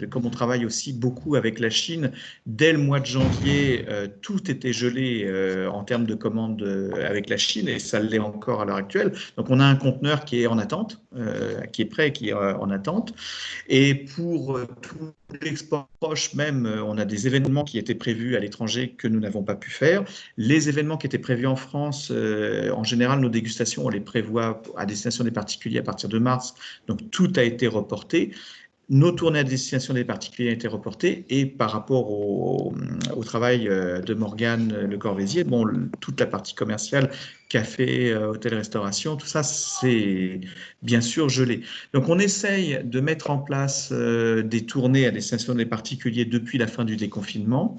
comme on travaille aussi beaucoup avec la Chine, dès le mois de janvier, tout était gelé en termes de commandes avec la Chine, et ça l'est encore à l'heure actuelle. Donc on a un conteneur qui est en attente, qui est prêt, qui est en attente. Et pour tout l'export proche même, on a des événements qui étaient prévus à l'étranger que nous n'avons pas pu faire. Les événements qui étaient prévus en France, en général, nos dégustations, on les prévoit à destination des particuliers à partir de mars. Donc, tout a été reporté. Nos tournées à destination des particuliers ont été reportées, et par rapport au travail de Morgane Le Corvézier, toute la partie commerciale, café, hôtel-restauration, tout ça, c'est bien sûr gelé. Donc on essaye de mettre en place des tournées à destination des particuliers depuis la fin du déconfinement.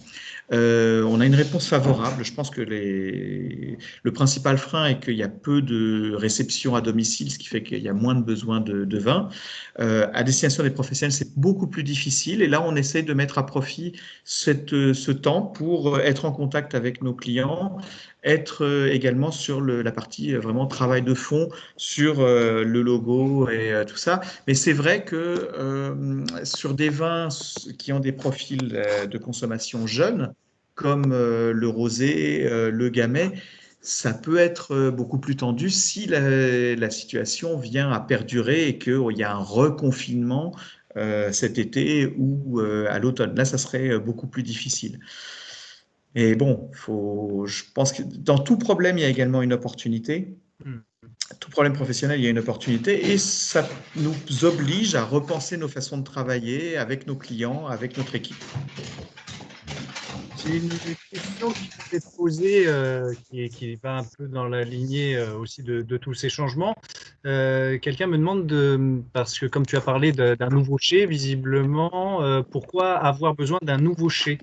On a une réponse favorable. Je pense que le principal frein est qu'il y a peu de réceptions à domicile, ce qui fait qu'il y a moins de besoin de vin. À destination des professionnels, c'est beaucoup plus difficile. Et là, on essaie de mettre à profit ce temps pour être en contact avec nos clients, être également sur la partie vraiment travail de fond, sur le logo et tout ça. Mais c'est vrai que sur des vins qui ont des profils de consommation jeunes, comme le rosé, le gamay, ça peut être beaucoup plus tendu si la situation vient à perdurer et qu'il y a un reconfinement cet été ou à l'automne. Là, ça serait beaucoup plus difficile. Et bon, je pense que dans tout problème, il y a également une opportunité. Tout problème professionnel, il y a une opportunité, et ça nous oblige à repenser nos façons de travailler avec nos clients, avec notre équipe. J'ai une question qui s'est posée, qui va un peu dans la lignée aussi de tous ces changements. Quelqu'un me demande, parce que comme tu as parlé d'un nouveau chai, visiblement, pourquoi avoir besoin d'un nouveau chai?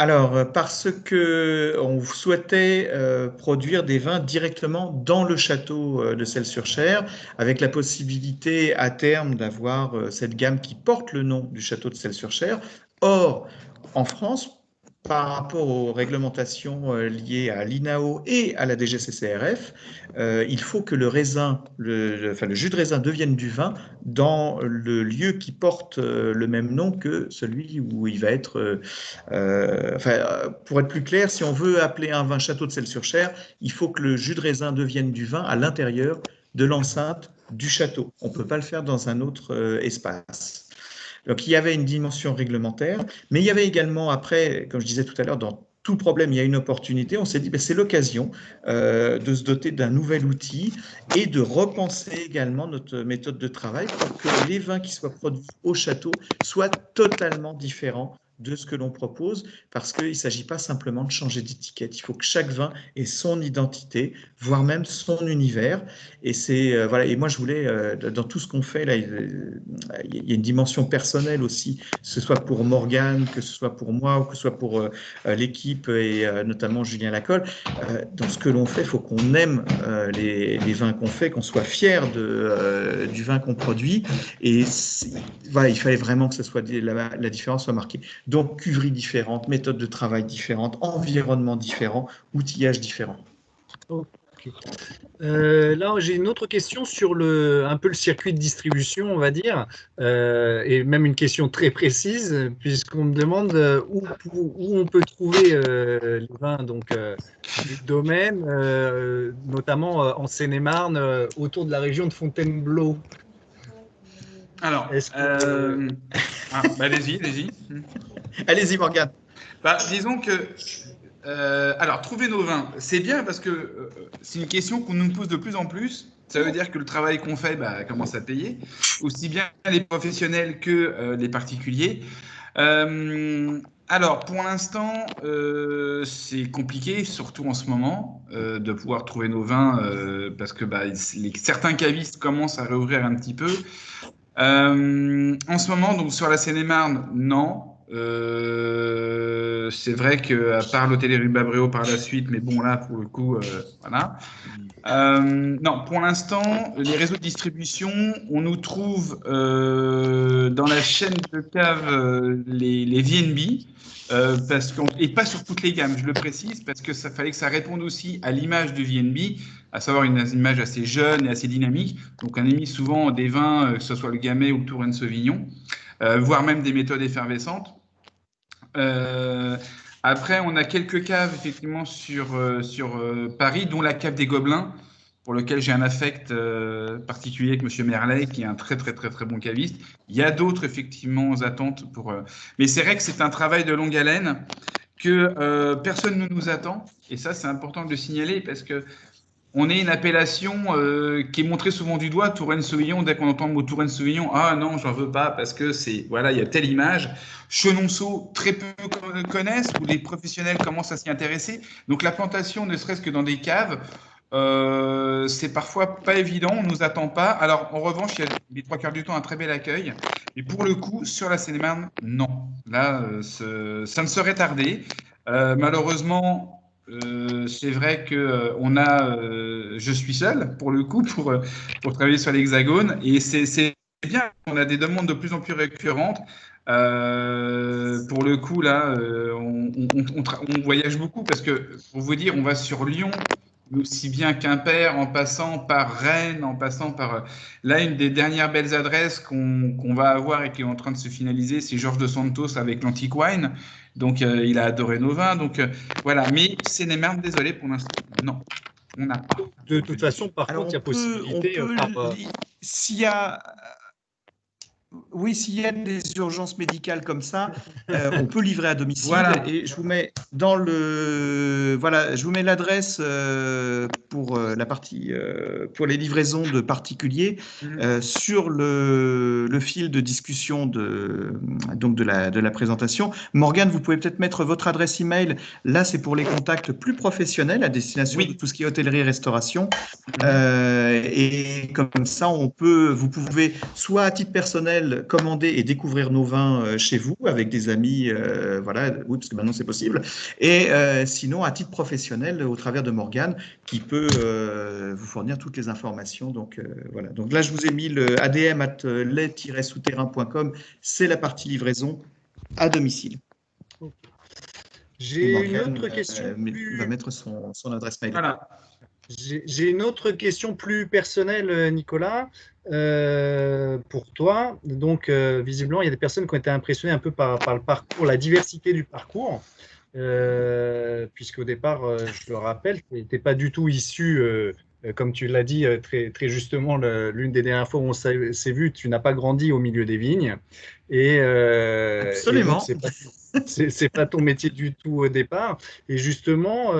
Alors, parce que on souhaitait produire des vins directement dans le château de Celles-sur-Cher, avec la possibilité à terme d'avoir cette gamme qui porte le nom du château de Celles-sur-Cher. Or, en France, par rapport aux réglementations liées à l'INAO et à la DGCCRF, il faut que le raisin, le jus de raisin devienne du vin dans le lieu qui porte le même nom que celui où il va être. Pour être plus clair, si on veut appeler un vin Château de Celles-sur-Cher, il faut que le jus de raisin devienne du vin à l'intérieur de l'enceinte du château. On ne peut pas le faire dans un autre espace. Donc, il y avait une dimension réglementaire, mais il y avait également, après, comme je disais tout à l'heure, dans tout problème, il y a une opportunité. On s'est dit, c'est l'occasion de se doter d'un nouvel outil et de repenser également notre méthode de travail pour que les vins qui soient produits au château soient totalement différents de ce que l'on propose, parce qu'il ne s'agit pas simplement de changer d'étiquette. Il faut que chaque vin ait son identité, voire même son univers. Et voilà. Et moi, je voulais, dans tout ce qu'on fait là, il y a une dimension personnelle aussi, que ce soit pour Morgane, que ce soit pour moi, ou que ce soit pour l'équipe et notamment Julien Lacolle. Dans ce que l'on fait, il faut qu'on aime les vins qu'on fait, qu'on soit fier du vin qu'on produit. Et voilà, il fallait vraiment que la différence soit marquée. Donc, cuverie différente, méthode de travail différente, environnement différent, outillage différent. Okay. Là, j'ai une autre question sur un peu le circuit de distribution, on va dire, et même une question très précise, puisqu'on me demande où on peut trouver les vins du domaine, notamment en Seine-et-Marne, autour de la région de Fontainebleau. Alors, allez-y. Allez-y, Morgane. Disons que, alors, trouver nos vins, c'est bien parce que c'est une question qu'on nous pose de plus en plus. Ça veut dire que le travail qu'on fait commence à payer, aussi bien les professionnels que les particuliers. Alors, pour l'instant, c'est compliqué, surtout en ce moment, de pouvoir trouver nos vins parce que certains cavistes commencent à réouvrir un petit peu. En ce moment, donc sur la Seine-et-Marne, non. C'est vrai qu'à part l'hôtellerie Babréo par la suite, mais bon, là, pour le coup, voilà. Non, pour l'instant, les réseaux de distribution, on nous trouve dans la chaîne de cave les VNB, et pas sur toutes les gammes, je le précise, parce que ça fallait que ça réponde aussi à l'image du VNB, à savoir une image assez jeune et assez dynamique. Donc, on a mis souvent des vins, que ce soit le Gamay ou le Touraine Sauvignon, voire même des méthodes effervescentes. Après, on a quelques caves effectivement sur Paris, dont la cave des Gobelins, pour lequel j'ai un affect particulier avec Monsieur Merlet, qui est un très très très très bon caviste. Il y a d'autres effectivement attentes mais c'est vrai que c'est un travail de longue haleine que personne ne nous attend, et ça c'est important de le signaler parce que on est une appellation qui est montrée souvent du doigt, Touraine Sauvignon. Dès qu'on entend le mot Touraine Sauvignon, ah non, j'en veux pas parce que il y a telle image. Chenonceau, très peu connaissent, où les professionnels commencent à s'y intéresser. Donc la plantation, ne serait-ce que dans des caves, c'est parfois pas évident, on nous attend pas. Alors en revanche, il y a les 3/4 du temps un très bel accueil. Et pour le coup, sur la Seine-et-Marne, non. Là, ça ne serait tardé. Malheureusement, c'est vrai que je suis seul pour le coup pour travailler sur l'Hexagone, et c'est bien. On a des demandes de plus en plus récurrentes. Pour le coup, là, on voyage beaucoup parce que, pour vous dire, on va sur Lyon, aussi bien Quimper, en passant par Rennes, en passant par... Là, une des dernières belles adresses qu'on va avoir et qui est en train de se finaliser, c'est Georges de Santos avec l'Antique Wine. Donc, il a adoré nos vins. Donc, voilà. Mais Seine-et-Marne, désolé, pour l'instant, non. On n'a pas. De toute façon, par contre, il y a possibilité... S'il y a... Oui, s'il y a des urgences médicales comme ça, on peut livrer à domicile. Voilà. Et je vous mets dans je vous mets l'adresse pour la partie pour les livraisons de particuliers sur le fil de discussion de la présentation. Morgane, vous pouvez peut-être mettre votre adresse email. Là, c'est pour les contacts plus professionnels à destination de tout ce qui est hôtellerie et restauration. Et comme ça, vous pouvez soit à titre personnel professionnels, commander et découvrir nos vins chez vous avec des amis, voilà, oui, parce que maintenant c'est possible. Et sinon, à titre professionnel, au travers de Morgane, qui peut vous fournir toutes les informations. Donc voilà. Donc là, je vous ai mis le adm@lait-souterrain.com. C'est la partie livraison à domicile. J'ai une autre question va mettre son adresse mail. Voilà. J'ai une autre question plus personnelle, Nicolas, pour toi. Donc, visiblement, il y a des personnes qui ont été impressionnées un peu par le parcours, la diversité du parcours, puisqu'au départ, je le rappelle, tu n'étais pas du tout issu, comme tu l'as dit très, très justement, l'une des dernières fois où on s'est vu, tu n'as pas grandi au milieu des vignes. Absolument. Et donc, c'est pas ton métier du tout au départ. Et justement,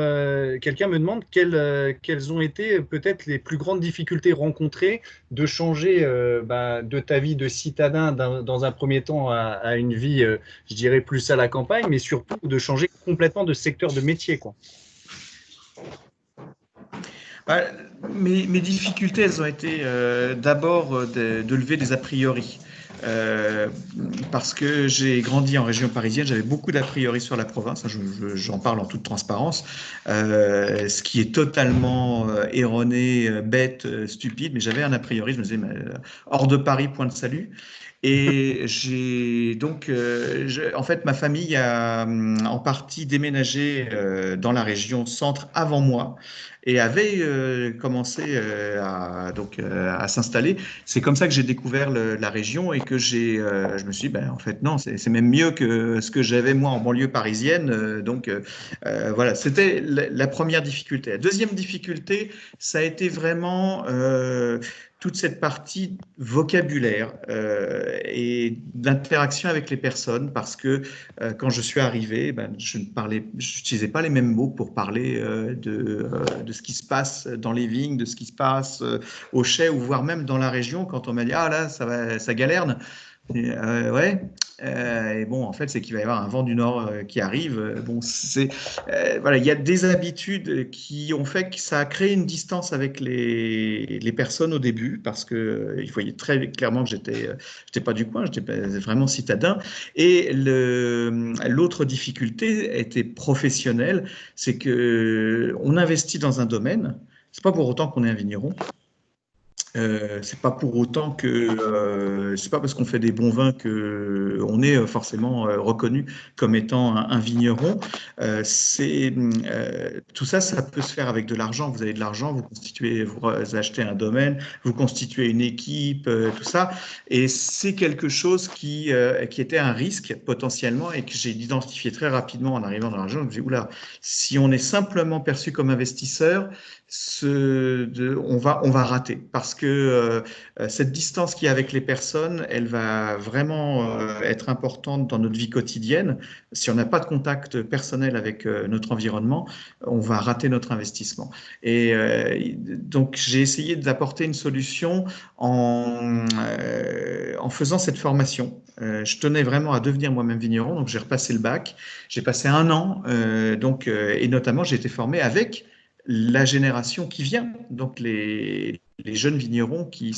quelqu'un me demande quelles ont été peut-être les plus grandes difficultés rencontrées de changer de ta vie de citadin dans un premier temps à une vie, je dirais, plus à la campagne, mais surtout de changer complètement de secteur de métier, quoi. Mes difficultés, elles ont été d'abord de lever des a priori. Parce que j'ai grandi en région parisienne, j'avais beaucoup d'a priori sur la province, j'en parle en toute transparence, ce qui est totalement erroné, bête, stupide, mais j'avais un a priori, je me disais, hors de Paris, point de salut. Et j'ai donc, en fait, ma famille a en partie déménagé dans la région centre avant moi et avait commencé à s'installer. C'est comme ça que j'ai découvert la région et que je me suis dit, en fait, non, c'est même mieux que ce que j'avais moi en banlieue parisienne. Voilà, c'était la première difficulté. La deuxième difficulté, ça a été vraiment toute cette partie vocabulaire et d'interaction avec les personnes, parce que quand je suis arrivé, je n'utilisais pas les mêmes mots pour parler de ce qui se passe dans les vignes, de ce qui se passe au chai, ou voire même dans la région. Quand on m'a dit, ah là, ça galerne. Et, ouais. Et bon, en fait, c'est qu'il va y avoir un vent du Nord qui arrive. Bon, voilà, il y a des habitudes qui ont fait que ça a créé une distance avec les personnes au début, parce que il voyait très clairement que j'étais pas du coin, j'étais vraiment citadin. Et l'autre difficulté était professionnelle, c'est que on investit dans un domaine. C'est pas pour autant qu'on est un vigneron. C'est pas pour autant que c'est pas parce qu'on fait des bons vins que on est forcément reconnu comme étant un vigneron. Tout ça, ça peut se faire avec de l'argent. Vous avez de l'argent, vous achetez un domaine, vous constituez une équipe, tout ça, et c'est quelque chose qui était un risque potentiellement et que j'ai identifié très rapidement en arrivant dans l'argent. Je me dis oula, si on est simplement perçu comme investisseur, on va rater, parce que cette distance qu'il y a avec les personnes, elle va vraiment être importante dans notre vie quotidienne. Si on n'a pas de contact personnel avec notre environnement, on va rater notre investissement. Et donc, j'ai essayé d'apporter une solution en faisant cette formation. Je tenais vraiment à devenir moi-même vigneron, donc j'ai repassé le bac. J'ai passé un an, et notamment, j'ai été formé avec la génération qui vient, donc les jeunes vignerons qui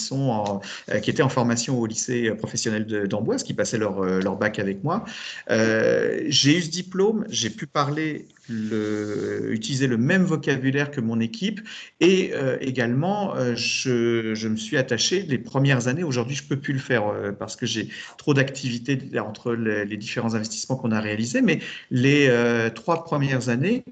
étaient en formation au lycée professionnel d'Amboise, qui passaient leur bac avec moi. J'ai eu ce diplôme, j'ai pu utiliser le même vocabulaire que mon équipe, et également je me suis attaché les premières années. Aujourd'hui, je peux plus le faire parce que j'ai trop d'activités entre les différents investissements qu'on a réalisés, mais les 3 premières années,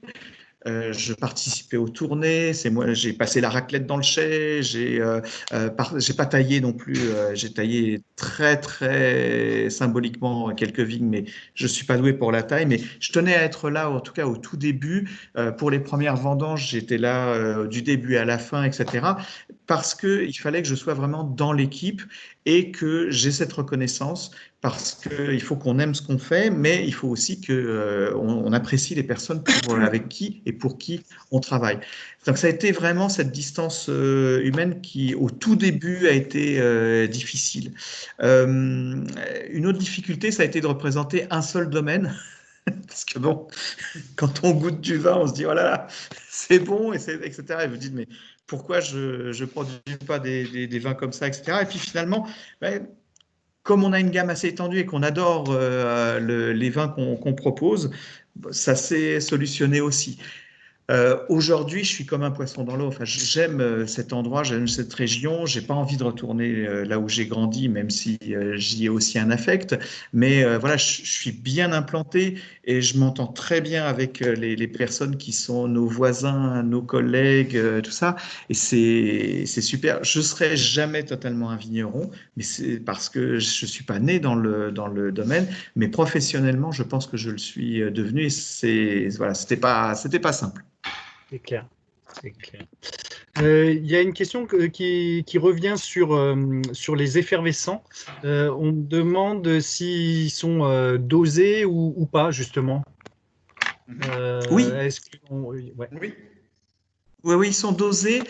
je participais aux tournées, j'ai passé la raclette dans le chai, j'ai pas taillé non plus, j'ai taillé très très symboliquement quelques vignes, mais je suis pas doué pour la taille. Mais je tenais à être là, en tout cas au tout début, pour les premières vendanges, j'étais là du début à la fin, etc. Parce qu'il fallait que je sois vraiment dans l'équipe et que j'ai cette reconnaissance, parce qu'il faut qu'on aime ce qu'on fait, mais il faut aussi qu'on apprécie les personnes avec qui et pour qui on travaille. Donc ça a été vraiment cette distance humaine qui, au tout début, a été difficile. Une autre difficulté, ça a été de représenter un seul domaine. Parce que bon, quand on goûte du vin, on se dit, oh là là, c'est bon, etc. Et vous dites, mais pourquoi je ne produis pas des vins comme ça, etc. Et puis finalement, comme on a une gamme assez étendue et qu'on adore les vins qu'on propose, ça s'est solutionné aussi. Aujourd'hui, je suis comme un poisson dans l'eau. Enfin, j'aime cet endroit, j'aime cette région. J'ai pas envie de retourner là où j'ai grandi, même si j'y ai aussi un affect. Mais voilà, je suis bien implanté et je m'entends très bien avec les personnes qui sont nos voisins, nos collègues, tout ça. Et c'est super. Je serai jamais totalement un vigneron, mais c'est parce que je suis pas né dans le domaine. Mais professionnellement, je pense que je le suis devenu. Et voilà, c'était pas simple. C'est clair. C'est clair. Il y a une question qui revient sur les effervescents. On me demande s'ils sont dosés ou pas, justement. Oui, Est-ce ouais. oui. Oui, oui, ils sont dosés.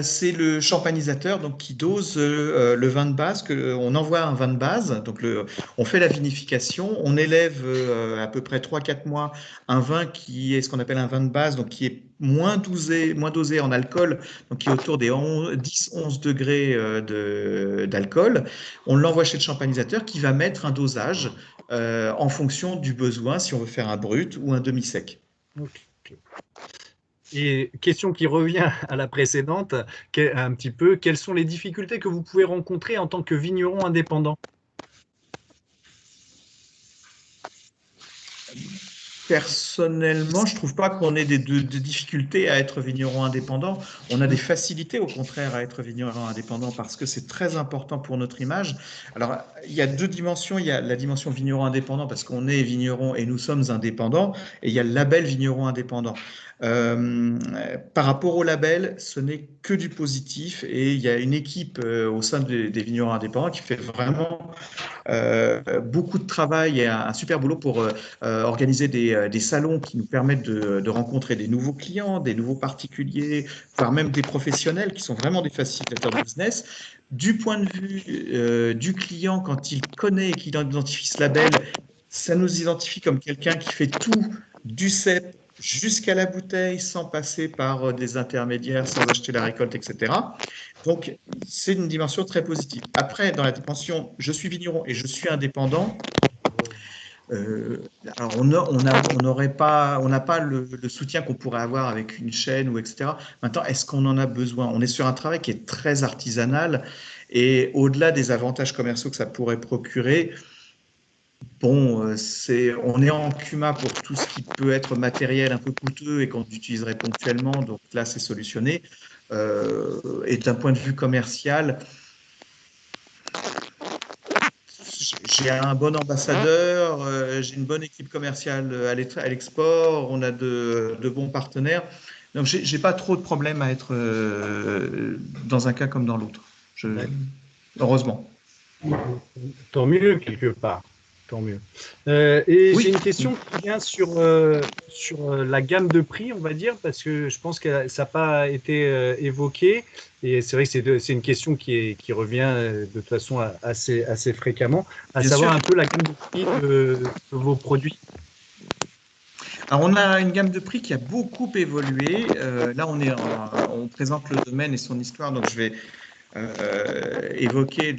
C'est le champagnisateur donc, qui dose le vin de base. On envoie un vin de base. Donc on fait la vinification. On élève à peu près 3-4 mois un vin qui est ce qu'on appelle un vin de base, donc qui est moins dosé en alcool, donc qui est autour des 10-11 degrés d'alcool. On l'envoie chez le champagnisateur qui va mettre un dosage en fonction du besoin, si on veut faire un brut ou un demi-sec. Ok. Et question qui revient à la précédente, un petit peu, quelles sont les difficultés que vous pouvez rencontrer en tant que vigneron indépendant? Personnellement, je trouve pas qu'on ait des difficultés à être vigneron indépendant. On a des facilités, au contraire, à être vigneron indépendant parce que c'est très important pour notre image. Alors, il y a deux dimensions. Il y a la dimension vigneron indépendant parce qu'on est vigneron et nous sommes indépendants. Et il y a le label vigneron indépendant. Par rapport au label, ce n'est que du positif et il y a une équipe au sein des vignerons indépendants qui fait vraiment beaucoup de travail et un super boulot pour organiser des salons qui nous permettent de rencontrer des nouveaux clients, des nouveaux particuliers, voire même des professionnels qui sont vraiment des facilitateurs de business. Du point de vue du client, quand il connaît et qu'il identifie ce label, ça nous identifie comme quelqu'un qui fait tout du cep jusqu'à la bouteille sans passer par des intermédiaires, sans acheter la récolte, etc. Donc, c'est une dimension très positive. Après, dans la dimension je suis vigneron et je suis indépendant, alors on n'a pas le soutien qu'on pourrait avoir avec une chaîne ou etc. Maintenant, est-ce qu'on en a besoin? On est sur un travail qui est très artisanal et au-delà des avantages commerciaux que ça pourrait procurer, bon, on est en CUMA pour tout ce qui peut être matériel un peu coûteux et qu'on utiliserait ponctuellement, donc là c'est solutionné. Et d'un point de vue commercial, j'ai un bon ambassadeur, j'ai une bonne équipe commerciale à l'export, on a de bons partenaires. Donc, j'ai pas trop de problèmes à être dans un cas comme dans l'autre. Heureusement. Tant mieux, quelque part. Tant mieux. Et Oui. j'ai une question qui vient sur la gamme de prix, on va dire, parce que je pense que ça n'a pas été évoqué. Et c'est vrai que c'est une question qui revient de toute façon assez fréquemment, à Bien savoir sûr. un peu la gamme de prix de vos produits. Alors, on a une gamme de prix qui a beaucoup évolué. Là, on présente le domaine et son histoire, donc je vais évoquer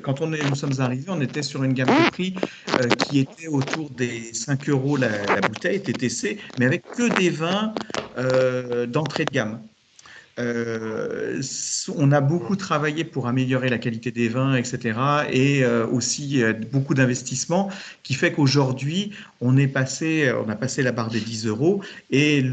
quand nous sommes arrivés, on était sur une gamme de prix qui était autour des 5 euros la bouteille TTC, mais avec que des vins d'entrée de gamme. On a beaucoup travaillé pour améliorer la qualité des vins, etc. Et aussi beaucoup d'investissements qui fait qu'aujourd'hui, on a passé la barre des 10 euros. Et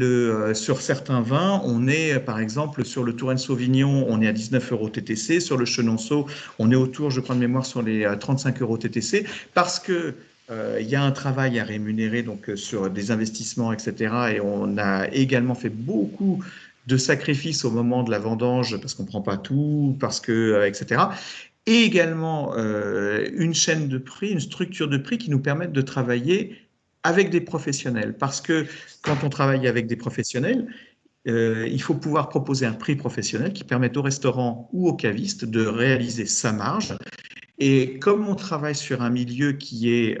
sur certains vins, on est, par exemple, sur le Touraine Sauvignon, on est à 19 euros TTC. Sur le Chenonceau, on est autour, je crois de mémoire, sur les 35 euros TTC. Parce que il y a un travail à rémunérer donc sur des investissements, etc. Et on a également fait beaucoup de sacrifices au moment de la vendange parce qu'on ne prend pas tout, parce que, etc. Et également une chaîne de prix, une structure de prix qui nous permettent de travailler avec des professionnels. Parce que quand on travaille avec des professionnels, il faut pouvoir proposer un prix professionnel qui permette au restaurant ou au caviste de réaliser sa marge. Et comme on travaille sur un milieu qui est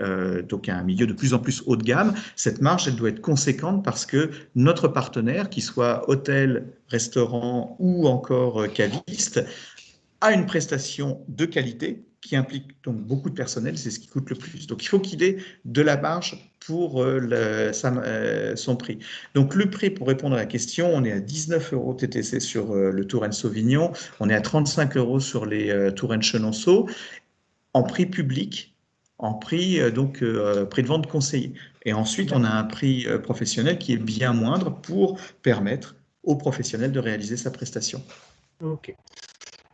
donc un milieu de plus en plus haut de gamme, cette marge, elle doit être conséquente parce que notre partenaire, qu'il soit hôtel, restaurant ou encore caviste, a une prestation de qualité qui implique donc beaucoup de personnel, c'est ce qui coûte le plus. Donc, il faut qu'il ait de la marge pour son prix. Donc, le prix, pour répondre à la question, on est à 19 € TTC sur le Touraine Sauvignon, on est à 35 € sur les Touraine Chenonceau, en prix public, en prix, prix de vente conseillé. Et ensuite, on a un prix professionnel qui est bien moindre pour permettre aux professionnels de réaliser sa prestation. Ok.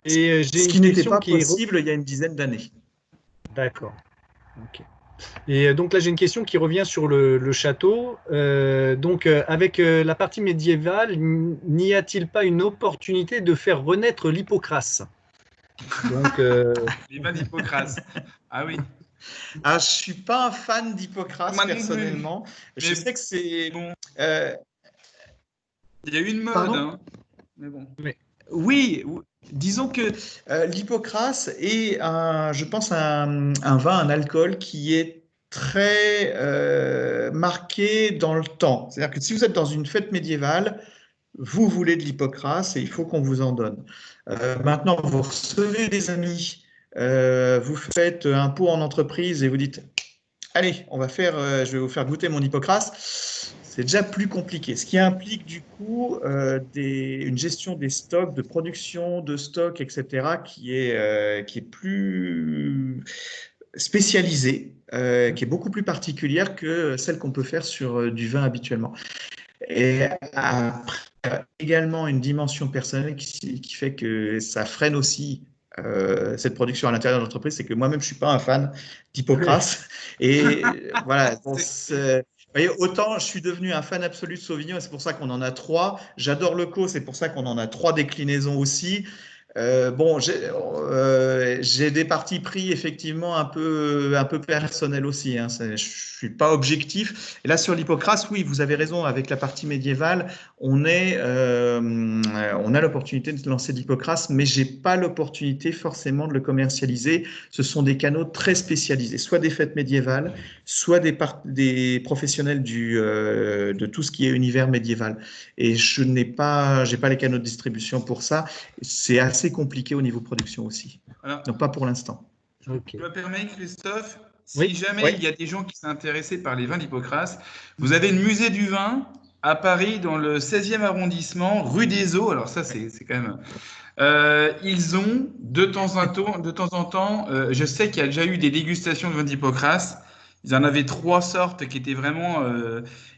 Et ce qui n'était pas possible il y a une dizaine d'années. D'accord. Ok. Et donc là, j'ai une question qui revient sur le château. Avec la partie médiévale, n'y a-t-il pas une opportunité de faire renaître l'Hippocrase? Les vins d'Hippocrase. Ah oui. Ah, je ne suis pas un fan d'Hippocrase personnellement. Je sais que c'est... Bon. Il y a eu une mode. Pardon, mais bon. Oui, disons que l'Hippocrase est, je pense, un vin, un alcool qui est très marqué dans le temps. C'est-à-dire que si vous êtes dans une fête médiévale, vous voulez de l'Hippocrase et il faut qu'on vous en donne. Maintenant, vous recevez des amis, vous faites un pot en entreprise et vous dites « Allez, je vais vous faire goûter mon Hippocrase ». C'est déjà plus compliqué, ce qui implique du coup une gestion des stocks, de production de stocks, etc., qui est plus spécialisée, qui est beaucoup plus particulière que celle qu'on peut faire sur du vin habituellement. Et après, également une dimension personnelle qui fait que ça freine aussi cette production à l'intérieur de l'entreprise, c'est que moi-même, je ne suis pas un fan d'Hippocrase. Et voilà, vous voyez, autant je suis devenu un fan absolu de Sauvignon, et c'est pour ça qu'on en a 3. J'adore le Caux, c'est pour ça qu'on en a 3 déclinaisons aussi. J'ai des partis pris effectivement un peu personnels aussi. Hein. Je ne suis pas objectif. Et là, sur l'Hippocrase, oui, vous avez raison. Avec la partie médiévale, on a l'opportunité de lancer l'Hippocrase, mais je n'ai pas l'opportunité forcément de le commercialiser. Ce sont des canaux très spécialisés, soit des fêtes médiévales, soit des professionnels de tout ce qui est univers médiéval. Et je n'ai pas les canaux de distribution pour ça. C'est assez compliqué au niveau production aussi. Alors, donc, pas pour l'instant. Okay. Je me permets, Christophe, si jamais il y a des gens qui sont intéressés par les vins d'Hippocrase, vous avez le musée du vin à Paris, dans le 16e arrondissement, rue des Eaux. Alors ça, c'est quand même... ils ont, de temps en temps, je sais qu'il y a déjà eu des dégustations de vins d'Hippocrase. Ils en avaient 3 sortes qui étaient vraiment...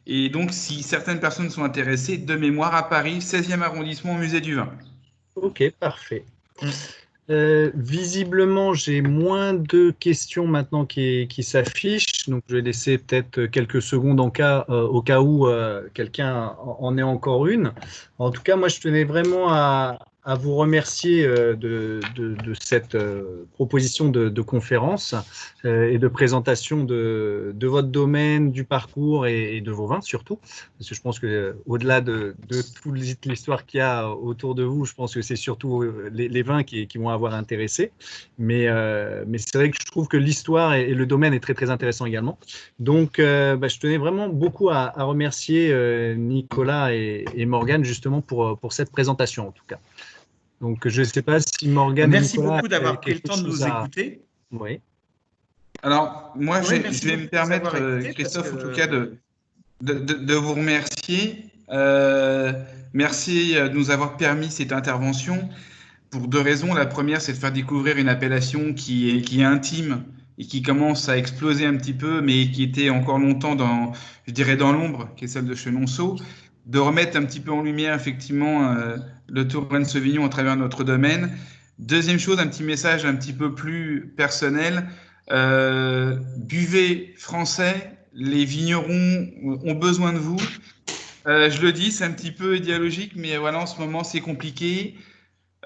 et donc, si certaines personnes sont intéressées, de mémoire, à Paris, 16e arrondissement, musée du vin. Ok, parfait. Visiblement, j'ai moins de questions maintenant qui s'affichent, donc je vais laisser peut-être quelques secondes au cas où quelqu'un en ait encore une. En tout cas, moi, je tenais vraiment à vous remercier de cette proposition de conférence et de présentation de votre domaine, du parcours et de vos vins surtout. Parce que je pense qu'au-delà de toute l'histoire qu'il y a autour de vous, je pense que c'est surtout les vins qui vont avoir intéressé. Mais c'est vrai que je trouve que l'histoire et le domaine est très, très intéressant également. Donc, je tenais vraiment beaucoup à remercier Nicolas et Morgane justement pour cette présentation en tout cas. Donc, je ne sais pas si Morgane Merci beaucoup d'avoir pris le temps de nous écouter. Oui. Alors, moi, je vais me permettre, Christophe, en tout cas, de vous remercier. Merci de nous avoir permis cette intervention pour 2 raisons. La première, c'est de faire découvrir une appellation qui est intime et qui commence à exploser un petit peu, mais qui était encore longtemps dans l'ombre, qui est celle de Chenonceau. De remettre un petit peu en lumière, effectivement, le Touraine Sauvignon à travers notre domaine. Deuxième chose, un petit message un petit peu plus personnel. Buvez français, les vignerons ont besoin de vous. Je le dis, c'est un petit peu idéologique, mais voilà, en ce moment, c'est compliqué.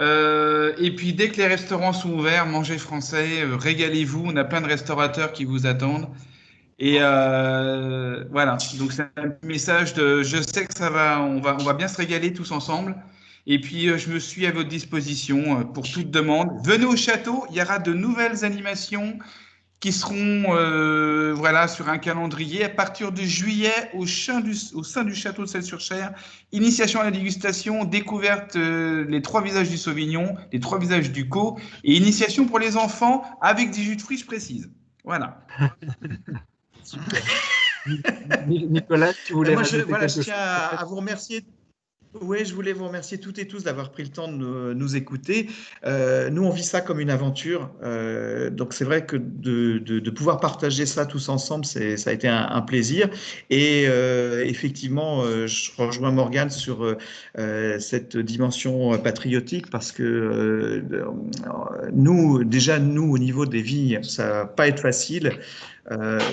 Et puis, dès que les restaurants sont ouverts, mangez français, régalez-vous. On a plein de restaurateurs qui vous attendent. Et voilà, donc c'est un message je sais que on va bien se régaler tous ensemble. Et puis, je me suis à votre disposition pour toute demande. Venez au château, il y aura de nouvelles animations qui seront voilà, sur un calendrier à partir de juillet au sein du château de Celles-sur-Cher. Initiation à la dégustation, découverte les 3 visages du Sauvignon, les 3 visages du Caux, et initiation pour les enfants avec des jus de fruits, je précise. Voilà. Super. Nicolas, tu voulais rajouter quelque chose? Je tiens à vous remercier. Oui, je voulais vous remercier toutes et tous d'avoir pris le temps de nous écouter. Nous, on vit ça comme une aventure. Donc, c'est vrai que de pouvoir partager ça tous ensemble, ça a été un plaisir. Et effectivement, je rejoins Morgane sur cette dimension patriotique parce que nous, au niveau des vignes, ça va pas être facile.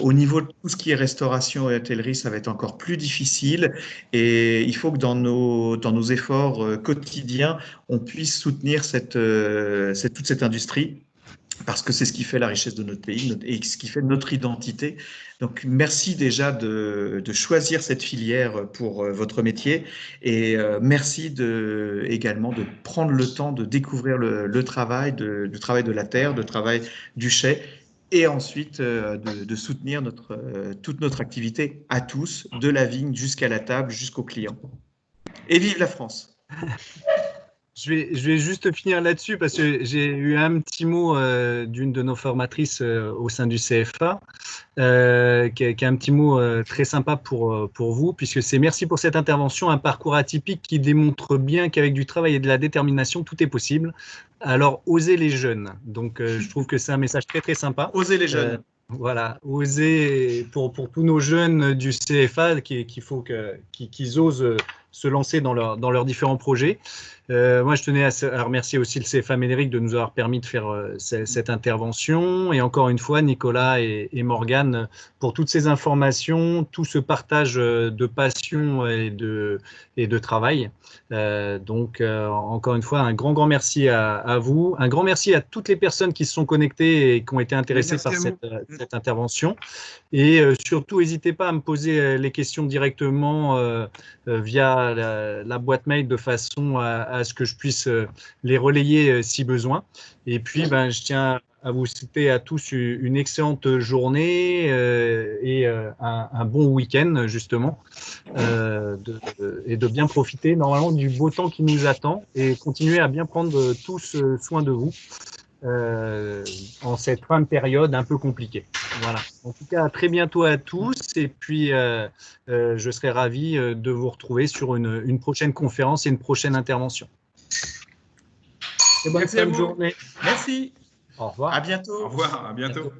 Au niveau de tout ce qui est restauration et hôtellerie, ça va être encore plus difficile et il faut que dans nos efforts quotidiens, on puisse soutenir toute cette industrie parce que c'est ce qui fait la richesse de notre pays et ce qui fait notre identité. Donc, merci déjà de choisir cette filière pour votre métier et merci également de prendre le temps de découvrir le travail, du travail de la terre, du travail du chai. Et ensuite, de soutenir toute notre activité à tous, de la vigne jusqu'à la table, jusqu'au client. Et vive la France! Je vais juste finir là-dessus parce que j'ai eu un petit mot d'une de nos formatrices au sein du CFA, qui a un petit mot très sympa pour vous, puisque c'est merci pour cette intervention, un parcours atypique qui démontre bien qu'avec du travail et de la détermination, tout est possible. Alors, osez les jeunes. Donc, je trouve que c'est un message très, très sympa. Osez les jeunes. Voilà, oser pour tous nos jeunes du CFA qu'il faut qu'ils osent se lancer dans leurs différents projets. Moi, je tenais à remercier aussi le CFA Médéric de nous avoir permis de faire cette intervention. Et encore une fois, Nicolas et Morgane, pour toutes ces informations, tout ce partage de passion et de travail. Donc, encore une fois, un grand merci à vous. Un grand merci à toutes les personnes qui se sont connectées et qui ont été intéressées par cette intervention. Et surtout, n'hésitez pas à me poser les questions directement via la boîte mail de façon à ce que je puisse les relayer si besoin. Et puis, je tiens à vous souhaiter à tous une excellente journée et un bon week-end, justement, et de bien profiter normalement du beau temps qui nous attend et continuer à bien prendre tous soin de vous en cette fin de période un peu compliquée. Voilà. En tout cas, à très bientôt à tous et puis je serai ravi de vous retrouver sur une prochaine conférence et une prochaine intervention. Et bonne fin de journée. Merci. Au revoir. À bientôt. Au revoir, à bientôt.